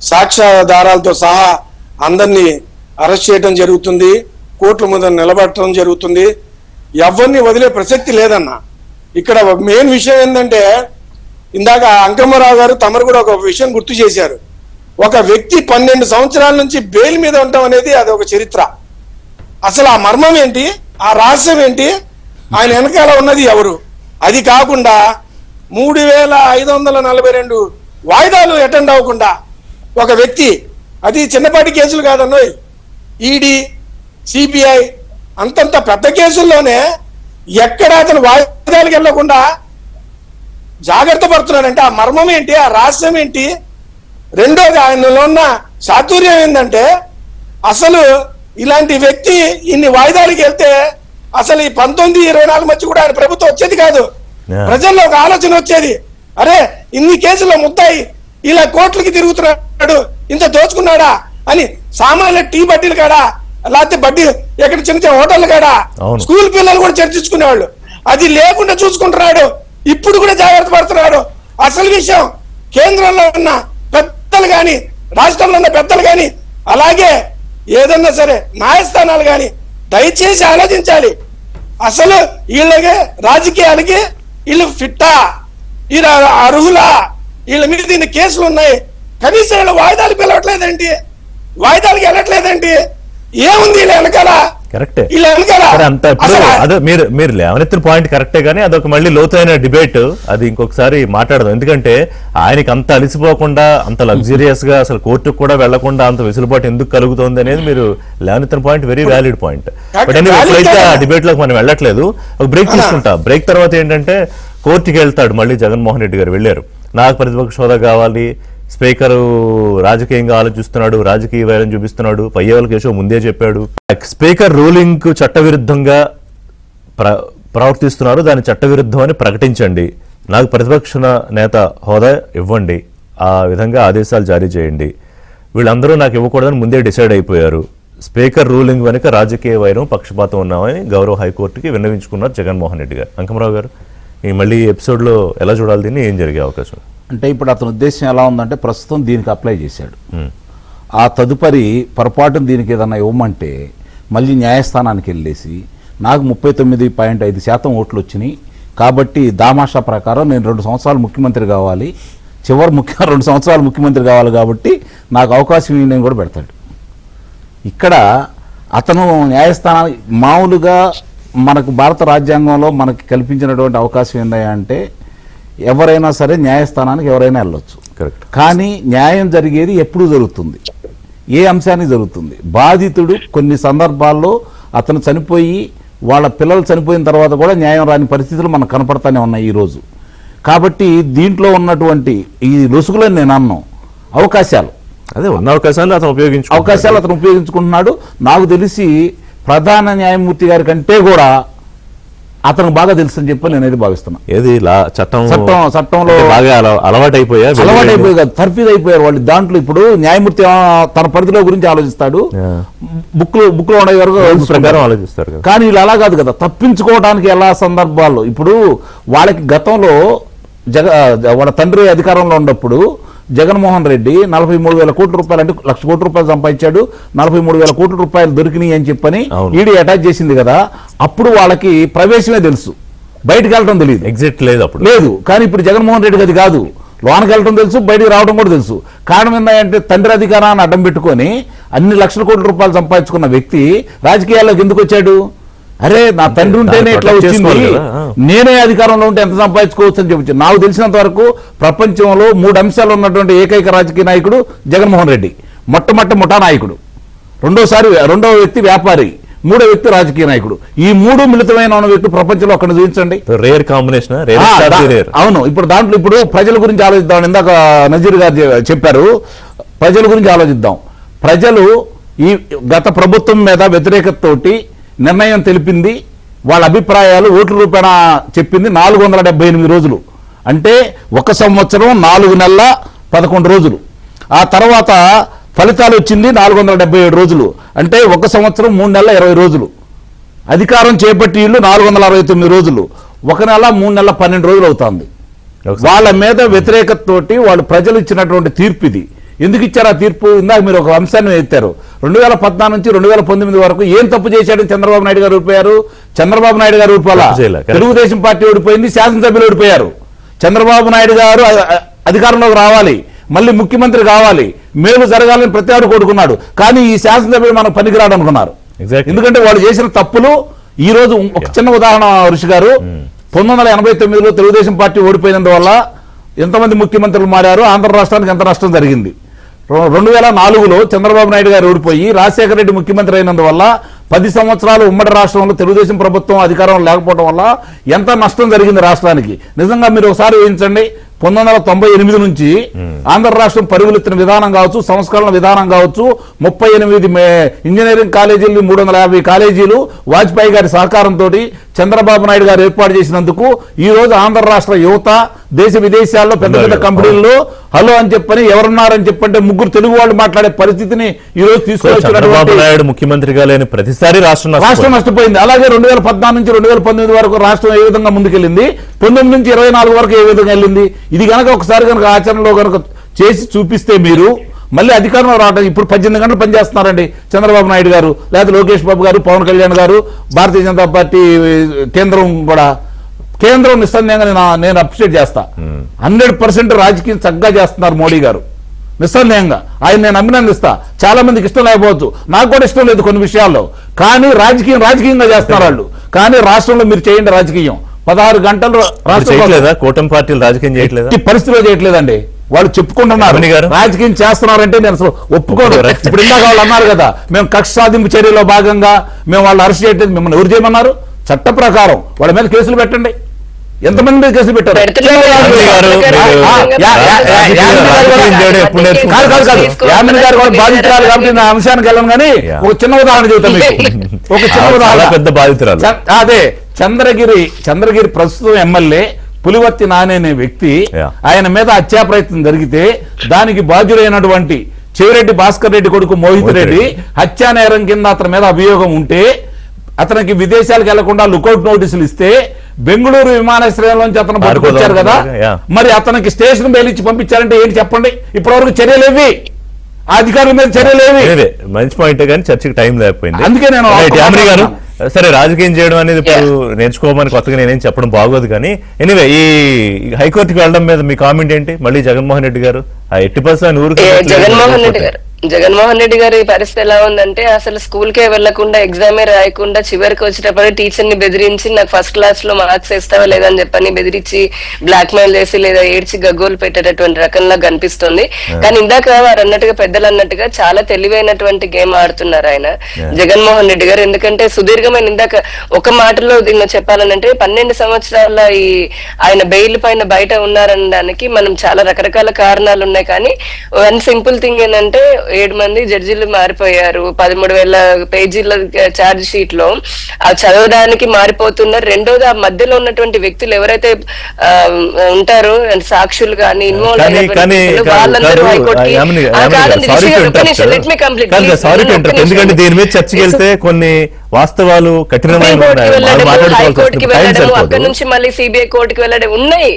సాక్ష్యాధారాలతో సహా అందరినీ అరెస్ట్ చేయడం జరుగుతుంది, కోర్టుల ముందు నిలబెట్టడం జరుగుతుంది. ఎవరిని వదిలే ప్రసక్తి లేదన్న. ఇక్కడ మెయిన్ విషయం ఏంటంటే, ఇందాక అంకమ్మరావు గారు తమరు కూడా ఒక విషయం గుర్తు చేశారు. ఒక వ్యక్తి 12 సంవత్సరాల నుంచి బెయిల్ మీద ఉండటం అనేది అది ఒక చరిత్ర. అసలు ఆ మర్మం ఏంటి, ఆ రహస్యం ఏంటి, ఆయన వెనకాల ఉన్నది ఎవరు? అది కాకుండా 3542 వాయిదాలు అటెండ్ అవ్వకుండా ఒక వ్యక్తి, అది చిన్నపాటి కేసులు కాదన్నోయ్, ఈడీ, సిబిఐ అంతంత పెద్ద కేసుల్లోనే ఎక్కడ అతను వాయిదాలకు వెళ్లకుండా జాగ్రత్త పడుతున్నాడంటే ఆ మర్మం ఏంటి, ఆ రహస్యం ఏంటి? రెండోది ఆయనలో ఉన్న చాతుర్యం ఏంటంటే అసలు ఇలాంటి వ్యక్తి ఇన్ని వాయిదాలకు వెళ్తే అసలు ఈ 19-24 మధ్య కూడా ఆయన ప్రభుత్వం వచ్చేది కాదు. ప్రజల్లో ఒక ఆలోచన వచ్చేది, అరే ఇన్ని కేసుల్లో ముద్దాయి ఇలా కోట్లకి తిరుగుతున్నాడు, ఇంత దోచుకున్నాడా అని సామాన్య టీ బడ్డీలు కాడా, లేకపోతే బడ్డీ ఎక్కడ చిన్న చిన్న హోటళ్ళు కాడా స్కూల్ పిల్లలు కూడా చర్చించుకునేవాళ్ళు. అది లేకుండా చూసుకుంటున్నాడు. ఇప్పుడు కూడా జాగ్రత్త పడుతున్నాడు. అసలు విషయం కేంద్రంలో ఉన్న పెద్దలు గాని, రాష్ట్రంలో ఉన్న పెద్దలు గాని, అలాగే ఏదన్నా సరే న్యాయస్థానాలు గాని దయచేసి ఆలోచించాలి. అసలు వీళ్ళకి రాజకీయాలకి వీళ్ళు ఫిట్టా, వీళ్ళు అర్హులా, వీళ్ళ మీద దీన్ని కేసులు ఉన్నాయి, కనీసం వీళ్ళు వాయిదాలు పిలవట్లేదండి, వాయిదాలకి వెళ్ళట్లేదండి, ఏముంది వీళ్ళ వెనకాల? కరెక్టే, వీళ్ళ వెనకాల అంత అదే మీరు లేవనెత్తిన పాయింట్ కరెక్టే, కానీ అదొక మళ్ళీ లోతైన డిబేట్, అది ఇంకొకసారి మాట్లాడదాం. ఎందుకంటే ఆయనకి అంత అలిసిపోకుండా, అంత లగ్జరియస్ గా అసలు కోర్టుకు కూడా వెళ్లకుండా అంత వెసులుబాటు ఎందుకు కలుగుతుంది అనేది మీరు లేవనెత్తిన point very valid point. But ఎప్పుడైతే ఆ డిబేట్ లోకి మనం వెళ్ళట్లేదు, ఒక బ్రేక్ తీసుకుంటా. బ్రేక్ తర్వాత ఏంటంటే కోర్టుకి వెళ్తాడు మళ్ళీ జగన్మోహన్ రెడ్డి గారు. వెళ్ళారు, నాకు ప్రతిపక్ష హోదా కావాలి, స్పీకరు రాజకీయంగా ఆలోచిస్తున్నాడు, రాజకీయ వైరం చూపిస్తున్నాడు, పయ్యేవల కేశవ్ ముందే చెప్పాడు. స్పీకర్ రూలింగ్ కు చట్టవిరుద్ధంగా ప్రవర్తిస్తున్నారు, దాని చట్టవిరుద్ధం అని ప్రకటించండి, నాకు ప్రతిపక్ష నేత హోదా ఇవ్వండి, ఆ విధంగా ఆదేశాలు జారీ చేయండి. వీళ్ళందరూ నాకు ఇవ్వకూడదని ముందే డిసైడ్ అయిపోయారు. స్పీకర్ రూలింగ్ వెనుక రాజకీయ వైరం, పక్షపాతం ఉన్నామని గౌరవ హైకోర్టుకి విన్నవించుకున్నారు జగన్మోహన్ రెడ్డి గారు. అంకమరావు గారు, ఈ మళ్ళీ ఎపిసోడ్లో ఎలా చూడాలి, దీన్ని ఏం జరిగే అవకాశం? అంటే ఇప్పుడు అతని ఉద్దేశం ఎలా ఉందంటే ప్రస్తుతం దీనికి అప్లై చేశాడు, ఆ తదుపరి పొరపాటున దీనికి ఏదన్నా ఇవ్వమంటే మళ్ళీ న్యాయస్థానానికి వెళ్ళేసి నాకు 39.5% ఓట్లు వచ్చినాయి కాబట్టి దామాషా ప్రకారం నేను 2 సంవత్సరాలు ముఖ్యమంత్రి కావాలి, చివరి 2 సంవత్సరాలు ముఖ్యమంత్రి కావాలి కాబట్టి నాకు అవకాశం నేను కూడా పెడతాడు. ఇక్కడ అతను న్యాయస్థానానికి మామూలుగా మనకు భారత రాజ్యాంగంలో మనకి కల్పించినటువంటి అవకాశం ఏంటంటే ఎవరైనా సరే న్యాయస్థానానికి ఎవరైనా వెళ్ళొచ్చు. కానీ న్యాయం జరిగేది ఎప్పుడు జరుగుతుంది, ఏ అంశానికి జరుగుతుంది? బాధితుడు కొన్ని సందర్భాల్లో అతను చనిపోయి వాళ్ళ పిల్లలు చనిపోయిన తర్వాత కూడా న్యాయం రాని పరిస్థితులు మనకు కనపడతానే ఉన్నాయి ఈరోజు. కాబట్టి దీంట్లో ఉన్నటువంటి ఈ లొసుగులని నేను అన్నాను, అవకాశాలు, అదే ఉన్న అవకాశాలు అతను ఉపయోగించుకుంటున్నాడు. నాకు తెలిసి ప్రధాన న్యాయమూర్తి గారి కంటే కూడా అతను బాగా తెలుసు అని చెప్పి నేనైతే భావిస్తున్నా. ఏది చట్టంలో అలవాటైపోయి కాదు, తర్ఫీదు అయిపోయారు వాళ్ళు దాంట్లో. ఇప్పుడు న్యాయమూర్తి తన పరిధిలో గురించి ఆలోచిస్తాడు, బుక్ లో ఉండే వరకు ప్రకారం ఆలోచిస్తారు. కానీ వీళ్ళు అలా కాదు కదా, తప్పించుకోవడానికి ఎలా సందర్భాల్లో. ఇప్పుడు వాళ్ళకి గతంలో వాళ్ళ తండ్రి అధికారంలో ఉన్నప్పుడు జగన్మోహన్ రెడ్డి 43,000 కోట్ల రూపాయలు అంటే 1,00,000 కోట్ల రూపాయలు సంపాదించాడు, 43,000 కోట్ల రూపాయలు దొరికినాయి అని చెప్పని ఈడీ అటాచ్ చేసింది కదా. అప్పుడు వాళ్ళకి ప్రవేశమే తెలుసు, బయటకు వెళ్ళడం తెలియదు, ఎగ్జిట్ లేదు అప్పుడు లేదు. కానీ ఇప్పుడు జగన్మోహన్ రెడ్డికి అది కాదు, లోనికి వెళ్ళడం తెలుసు, బయటకు రావడం కూడా తెలుసు. కారణం ఏంటంటే తండ్రి అధికారాన్ని అడ్డం పెట్టుకొని అన్ని లక్షల కోట్ల రూపాయలు సంపాదించుకున్న వ్యక్తి రాజకీయాల్లోకి ఎందుకు వచ్చాడు? అరే నా తండ్రి ఉంటేనే ఇట్లా వచ్చింది, నేనే అధికారంలో ఉంటే ఎంత సంపాదించుకోవచ్చు అని చెప్పి. నాకు తెలిసినంత వరకు ప్రపంచంలో 3 అంశాలు ఉన్నటువంటి ఏకైక రాజకీయ నాయకుడు జగన్మోహన్ రెడ్డి. ముఠా నాయకుడు, రెండో వ్యక్తి వ్యాపారి, 3వ వ్యక్తి రాజకీయ నాయకుడు. ఈ 3 మిళితమైన ఉన్న వ్యక్తి ప్రపంచంలో ఒక్కడిని చూపించండి. Rare combination. అవును, ఇప్పుడు దాంట్లో ఇప్పుడు ప్రజల గురించి ఆలోచిద్దాం. ఇందాక నజీర్ గారు చెప్పారు, ప్రజల గురించి ఆలోచిద్దాం. ప్రజలు ఈ గత ప్రభుత్వం మీద వ్యతిరేకతతోటి నిర్ణయం తెలిపింది, వాళ్ళ అభిప్రాయాలు ఓట్ల రూపేణ చెప్పింది 478 రోజులు, అంటే 1 సంవత్సరం 4 నెలల 11 రోజులు. ఆ తర్వాత ఫలితాలు వచ్చింది 477 రోజులు, అంటే 1 సంవత్సరం 3 నెలల 20 రోజులు. అధికారం చేపట్టి 469 రోజులు, 1 నెల 3 నెలల 12 రోజులు అవుతుంది. వాళ్ళ మీద వ్యతిరేకతతోటి వాళ్ళు ప్రజలు ఇచ్చినటువంటి తీర్పు ఇది. ఎందుకు ఇచ్చారు ఆ తీర్పు? ఇందాక మీరు ఒక అంశాన్ని ఎత్తారు. 2014 నుంచి 2019 వరకు ఏం తప్పు చేశాడని చంద్రబాబు నాయుడు గారు ఓడిపోయారు. చంద్రబాబు నాయుడు గారు ఓడిపోలా, తెలుగుదేశం పార్టీ ఓడిపోయింది, శాసనసభ్యులు ఓడిపోయారు. చంద్రబాబు నాయుడు గారు అధికారంలోకి రావాలి, మళ్ళీ ముఖ్యమంత్రి కావాలి, మేలు జరగాలని ప్రతి ఆడు కోరుకున్నాడు. కానీ ఈ శాసనసభ్యుడు మనకు పనికిరాడు అనుకున్నారు. Exactly. ఎందుకంటే వాళ్ళు చేసిన తప్పులు ఈ రోజు ఒక చిన్న ఉదాహరణ ఋషి గారు 1989లో తెలుగుదేశం పార్టీ ఓడిపోయినందువల్ల ఎంతమంది ముఖ్యమంత్రులు మారారు, ఆంధ్ర రాష్ట్రానికి ఎంత నష్టం జరిగింది. 2004లో చంద్రబాబు నాయుడు గారు ఓడిపోయి రాజశేఖర రెడ్డి ముఖ్యమంత్రి అయినందువల్ల 10 సంవత్సరాలు ఉమ్మడి రాష్ట్రంలో తెలుగుదేశం ప్రభుత్వం అధికారం లేకపోవడం వల్ల ఎంత నష్టం జరిగింది రాష్ట్రానికి. నిజంగా మీరు ఒకసారి ఊహించండి, 1998 నుంచి ఆంధ్ర రాష్ట్రం పరుగులెత్తిన విధానం కావచ్చు, సంస్కరణ విధానం కావచ్చు, 38 ఇంజనీరింగ్ కాలేజీలు, 350 కాలేజీలు వాజ్పేయి గారి సహకారంతో చంద్రబాబు నాయుడు గారు ఏర్పాటు చేసినందుకు ఈ రోజు ఆంధ్ర రాష్ట్ర యువత దేశ విదేశాల్లో పెద్ద పెద్ద కంపెనీల్లో హలో అని చెప్పని ఎవరున్నారని చెప్పంటే ముగ్గురు తెలుగు వాళ్ళు మాట్లాడే పరిస్థితిని ఈ రోజు చంద్రబాబు నాయుడు ముఖ్యమంత్రిగా లేని ప్రతిసారి రాష్ట్రం నష్టపోయింది. అలాగే 2014 నుంచి 2019 వరకు రాష్ట్రం ఏ విధంగా ముందుకెళ్ళింది, 19 నుంచి 24 వరకు ఏ విధంగా వెళ్ళింది. ఇది గనక ఒకసారి కనుక ఆచరణలో కనుక చేసి చూపిస్తే మీరు మళ్ళీ అధికారంలో రావడం. ఇప్పుడు 18 గంటలు పనిచేస్తున్నారండి చంద్రబాబు నాయుడు గారు, లేదా లోకేష్ బాబు గారు, పవన్ కళ్యాణ్ గారు, భారతీయ జనతా పార్టీ కేంద్రం కూడా. కేంద్రం నిస్సందేహంగా నేను అప్రిషియేట్ చేస్తా. 100% రాజకీయం చక్కగా చేస్తున్నారు మోడీ గారు, నిస్సందేహంగా ఆయన నేను అభినందిస్తా. చాలా మందికి ఇష్టం లేకపోవచ్చు, నాకు కూడా ఇష్టం లేదు కొన్ని విషయాల్లో, కానీ రాజకీయంగా చేస్తున్నారు వాళ్ళు. కానీ రాష్ట్రంలో మీరు చేయండి రాజకీయం. 16 గంటలు రాష్ట్రంలో కూటమి పార్టీలు రాజకీయం చేయట్లేదు, పరిస్థితిలో చేయట్లేదండి. వాళ్ళు చెప్పుకుంటున్నారు రాజకీయం చేస్తున్నారంటే నేను అసలు ఒప్పుకోను. ఇప్పుడు ఇందాక వాళ్ళు అన్నారు కదా, మేము కక్ష సాధింపు చర్యలో భాగంగా మేము వాళ్ళు అరెస్ట్ చేయట్లేదు. మిమ్మల్ని ఎవరు చేయమన్నారు? చట్ట ప్రకారం వాళ్ళ మీద కేసులు పెట్టండి. ఎంతమంది మీద కేసులు పెట్టారు? యామిని గారు కూడా బాధితురాలు కాబట్టి నా అంశానికి వెళ్ళను, కానీ ఒక చిన్న ఉదాహరణ చెబుతాను మీకు. ఒక చిన్న ఉదాహరణ, పెద్ద బాధితురాలు అదే చంద్రగిరి ప్రస్తుతం ఎమ్మెల్యే పులివర్తి నాని అనే వ్యక్తి, ఆయన మీద హత్యా ప్రయత్నం జరిగితే దానికి బాధ్యుడైనటువంటి చెవిరెడ్డి భాస్కర్ రెడ్డి కొడుకు మోహిత్ రెడ్డి హత్యా నేరం కింద అతని మీద అభియోగం ఉంటే అతనికి విదేశాలకు వెళ్లకుండా లుకౌట్ నోటీసులు ఇస్తే బెంగళూరు విమానాశ్రయంలోంచి అతను పట్టుకొచ్చారు కదా, మరి అతనికి స్టేషన్ బెయిల్ ఇచ్చి పంపించారంటే ఏంటి చెప్పండి? ఇప్పటివరకు చర్యలేవి, ఆ అధికారుల మీద చర్యలేవి. మంచి పాయింట్, కానీ చర్చకి టైం లేకపోయింది. అందుకే నేను యామిని గారు సరే రాజకీయం చేయడం అనేది ఇప్పుడు నేర్చుకోమని కొత్తగా నేనేం చెప్పడం బాగోదు, కానీ ఎనీవే ఈ హైకోర్టుకి వెళ్ళడం మీద మీ కామెంట్ ఏంటి? మళ్ళీ జగన్మోహన్ రెడ్డి గారు 80% ఊరికి జగన్మోహన్ రెడ్డి గారి పరిస్థితి ఎలా ఉందంటే, అసలు స్కూల్ కే వెళ్లకుండా ఎగ్జామే రాయకుండా చివరికి వచ్చేటప్పుడు టీచర్ ని బెదిరించి నాకు ఫస్ట్ క్లాస్ లో మార్క్స్ ఇస్తావా లేదని చెప్పని బెదిరించి బ్లాక్ మెయిల్ చేసి లేదా ఏడ్చి గగ్గోలు పెట్టేటటువంటి రకంలా కనిపిస్తుంది. కానీ ఇందాక వారు అన్నట్టుగా పెద్దలు అన్నట్టుగా చాలా తెలివైనటువంటి గేమ్ ఆడుతున్నారు ఆయన జగన్మోహన్ రెడ్డి గారు. ఎందుకంటే సుదీర్ఘమైన ఇందాక ఒక మాటలో దీన్ని చెప్పాలనంటే 12 సంవత్సరాల ఈ ఆయన బెయిల్ పైన బయట ఉన్నారనడానికి మనం చాలా రకరకాల కారణాలు ఉన్నాయి. కానీ వన్ సింపుల్ థింగ్ ఏంటంటే 7 మంది జడ్జీలు మారిపోయారు, 13,000 పేజీల ఛార్జ్ షీట్ లో చదవడానికి మారిపోతున్నారు. రెండోది ఆ మధ్యలో ఉన్నటువంటి వ్యక్తులు ఎవరైతే ఉంటారో సాక్షులు కానీ ఇన్వాల్వ్ వాళ్ళందరూ ఎందుకంటే దీని మీద చర్చకి వెళ్తే కొన్ని వాస్తవాలు కఠినమైన హైకోర్టుకి వెళ్ళడం, అక్కడ నుంచి మళ్ళీ సిబిఐ కోర్టుకి వెళ్ళడం ఉన్నాయి.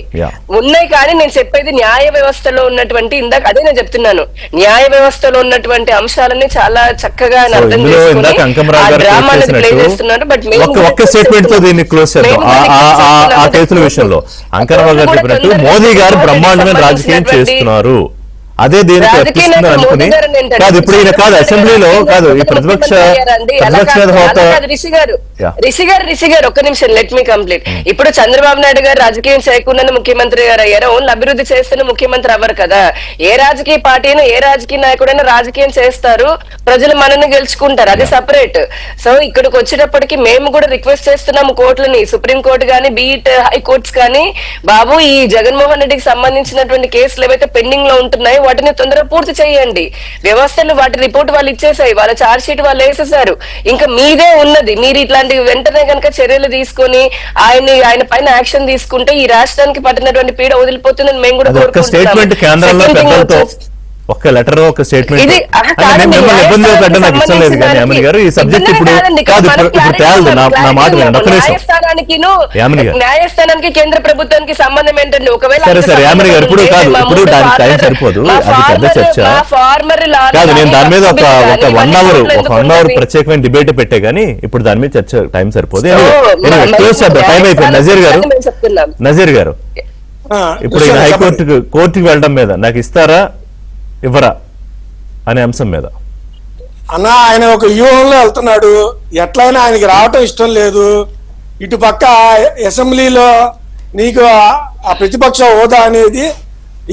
కానీ నేను చెప్పేది న్యాయ వ్యవస్థలో ఉన్నటువంటి ఇందాక అదే నేను చెప్తున్నాను, న్యాయ వ్యవస్థలో ఉన్నటువంటి అంశాలని చాలా చక్కగా అర్థం చేసుకుని డ్రామాని ప్లే చేస్తున్నారు. బట్ ఒక్క స్టేట్మెంట్ తో దీన్ని క్లోజ్ చేద్దాం. ఆ కేసుల విషయంలో అంకరావు గారు చెప్పినట్టు మోదీ గారు బ్రహ్మాండమైన రాజకీయం చేస్తున్నారు, అదే దీనికి అనుకుని కాదు ఇప్పుడు ఈయన కాదు అసెంబ్లీలో కాదు ఈ ప్రతిపక్ష హోదా. రిషి గారు ఒక్క నిమిషం, లెట్ మీ కంప్లీట్. ఇప్పుడు చంద్రబాబు నాయుడు గారు రాజకీయం చేయకుండానే ముఖ్యమంత్రి గారు అయ్యారు, ఓన్లీ అభివృద్ధి చేస్తేనే ముఖ్యమంత్రి అవ్వరు కదా. ఏ రాజకీయ పార్టీని ఏ రాజకీయ నాయకుడైనా రాజకీయం చేస్తారు, ప్రజలు మనల్ని గెలుచుకుంటారు, అది సపరేట్. సో ఇక్కడికి వచ్చేటప్పటికి మేము కూడా రిక్వెస్ట్ చేస్తున్నాము కోర్టులని, సుప్రీం కోర్టు కానీ బీట్ హైకోర్ట్స్ కానీ, బాబు ఈ జగన్మోహన్ రెడ్డికి సంబంధించినటువంటి కేసులు ఏవైతే పెండింగ్ లో ఉంటున్నాయో వాటిని తొందరగా పూర్తి చేయండి. వ్యవస్థలు వాటి రిపోర్ట్ వాళ్ళు ఇచ్చేసాయి, వాళ్ళ ఛార్జ్ షీట్ వాళ్ళు వేసేసారు, ఇంకా మీదే ఉన్నది. మీరు ఇట్లాంటి వెంటనే కనుక చర్యలు తీసుకొని ఆయన పైన యాక్షన్ తీసుకుంటే ఈ రాష్ట్రానికి పట్టినటువంటి పీడ వదిలిపోతుందని మేము కూడా కోరుకుంటున్నాం. ఒక్క లెటర్ ఒక స్టేట్మెంట్ ఇబ్బంది పెట్టడం నాకు ఇష్టం లేదు. కానీ యామిని గారు ఈ సబ్జెక్ట్ ఇప్పుడు కాదు, ఇప్పుడు తేలదు నా మాట వినండి. న్యాయస్థానానికి కేంద్ర ప్రభుత్వానికి సంబంధం ఏంటండి? ఒకవేళ సరే యామిని గారు ఇప్పుడు కాదు, ఇప్పుడు దానికి టైం సరిపోదు, అది పెద్ద చర్చ కాదు. నేను దాని మీద ఒక 1 అవర్ ప్రత్యేకమైన డిబేట్ పెట్టే గానీ ఇప్పుడు దాని మీద చర్చ టైం సరిపోదు. టైం అయిపోయింది. నజీర్ గారు ఇప్పుడు కోర్టుకి వెళ్ళడం మీద నాకు ఇస్తారా ఇవ్వరా? అనే అంశం మీద. అన్న ఆయన ఒక వ్యూహంలో వెళ్తున్నాడు. ఎట్లయినా ఆయనకి రావటం ఇష్టం లేదు. ఇటు పక్క అసెంబ్లీలో నీకు ఆ ప్రతిపక్ష హోదా అనేది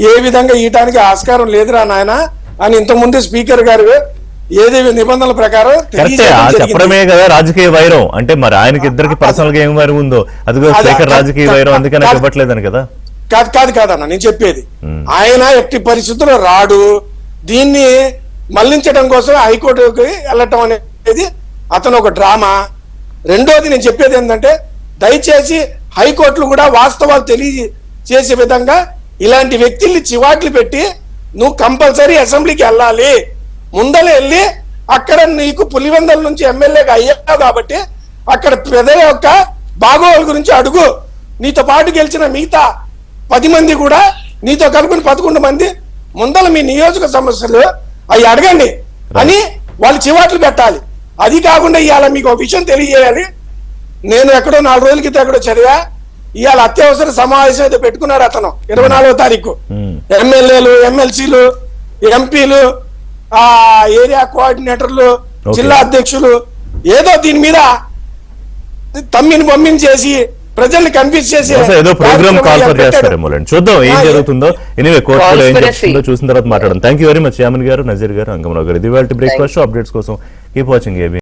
ఏ విధంగా ఇయటానికి ఆస్కారం లేదురా నాయన అని ఇంతకుముందు స్పీకర్ గారు ఏది నిబంధనల ప్రకారం కరెక్టే, తెలియజేయడం జరిగింది. చెప్పడమే కదా రాజకీయ వైరం అంటే. మరి ఆయనకి ఇద్దరికి పర్సనల్ గా ఏం వైరం ఉందో అదిగో స్పీకర్ రాజకీయ వైరం అందుకని నాకు ఇవ్వట్లేదని కదా. కాదన్న నేను చెప్పేది. ఆయన ఎట్టి పరిస్థితుల్లో రాడు. దీన్ని మళ్లించడం కోసం హైకోర్టుకి వెళ్ళటం అనేది అతను ఒక డ్రామా. రెండోది నేను చెప్పేది ఏంటంటే దయచేసి హైకోర్టులు కూడా వాస్తవాలు తెలియజేసే విధంగా ఇలాంటి వ్యక్తుల్ని చివాట్లు పెట్టి నువ్వు కంపల్సరీ అసెంబ్లీకి వెళ్ళాలి, ముందర వెళ్ళి అక్కడ నీకు పులివెందల నుంచి ఎమ్మెల్యేగా అయ్యావు కాబట్టి అక్కడ ప్రజల యొక్క బాగోగుల గురించి అడుగు. నీతో పాటు గెలిచిన మిగతా 10 మంది కూడా నీతో కలుపుని 11 మంది ముందల మీ నియోజక సమస్యలు అవి అడగండి అని వాళ్ళు చివాట్లు పెట్టాలి. అది కాకుండా ఇవాళ మీకు ఒక విషయం తెలియజేయాలి. నేను ఎక్కడో 4 రోజుల క్రితం ఎక్కడో చదివా. ఇవాళ అత్యవసర సమావేశం అయితే పెట్టుకున్నాడు అతను 24వ తారీఖు. ఎమ్మెల్యేలు, ఎమ్మెల్సీలు, ఎంపీలు, ఆ ఏరియా కోఆర్డినేటర్లు, జిల్లా అధ్యక్షులు ఏదో దీని మీద తమ్మిని చేసి ప్రజల్ని కన్ఫ్యూజ్ చేసి ఏదో ప్రోగ్రామ్ కాల్ ఫర్ చేస్తారేమో. చూద్దాం ఏం జరుగుతుందో. ఎనీవే కోర్టులో ఏం జరుగుతుందో చూసిన తర్వాత మాట్లాడడం. థ్యాంక్ యూ వెరీ మచ్ యామన్ గారు, నజీర్ గారు, అంగమరావు గారు. ఇది వాళ్ళ బ్రేక్ఫాస్ట్ షో. అప్డేట్స్ కోసం కీప్ వాచింగ్ ఏబీ.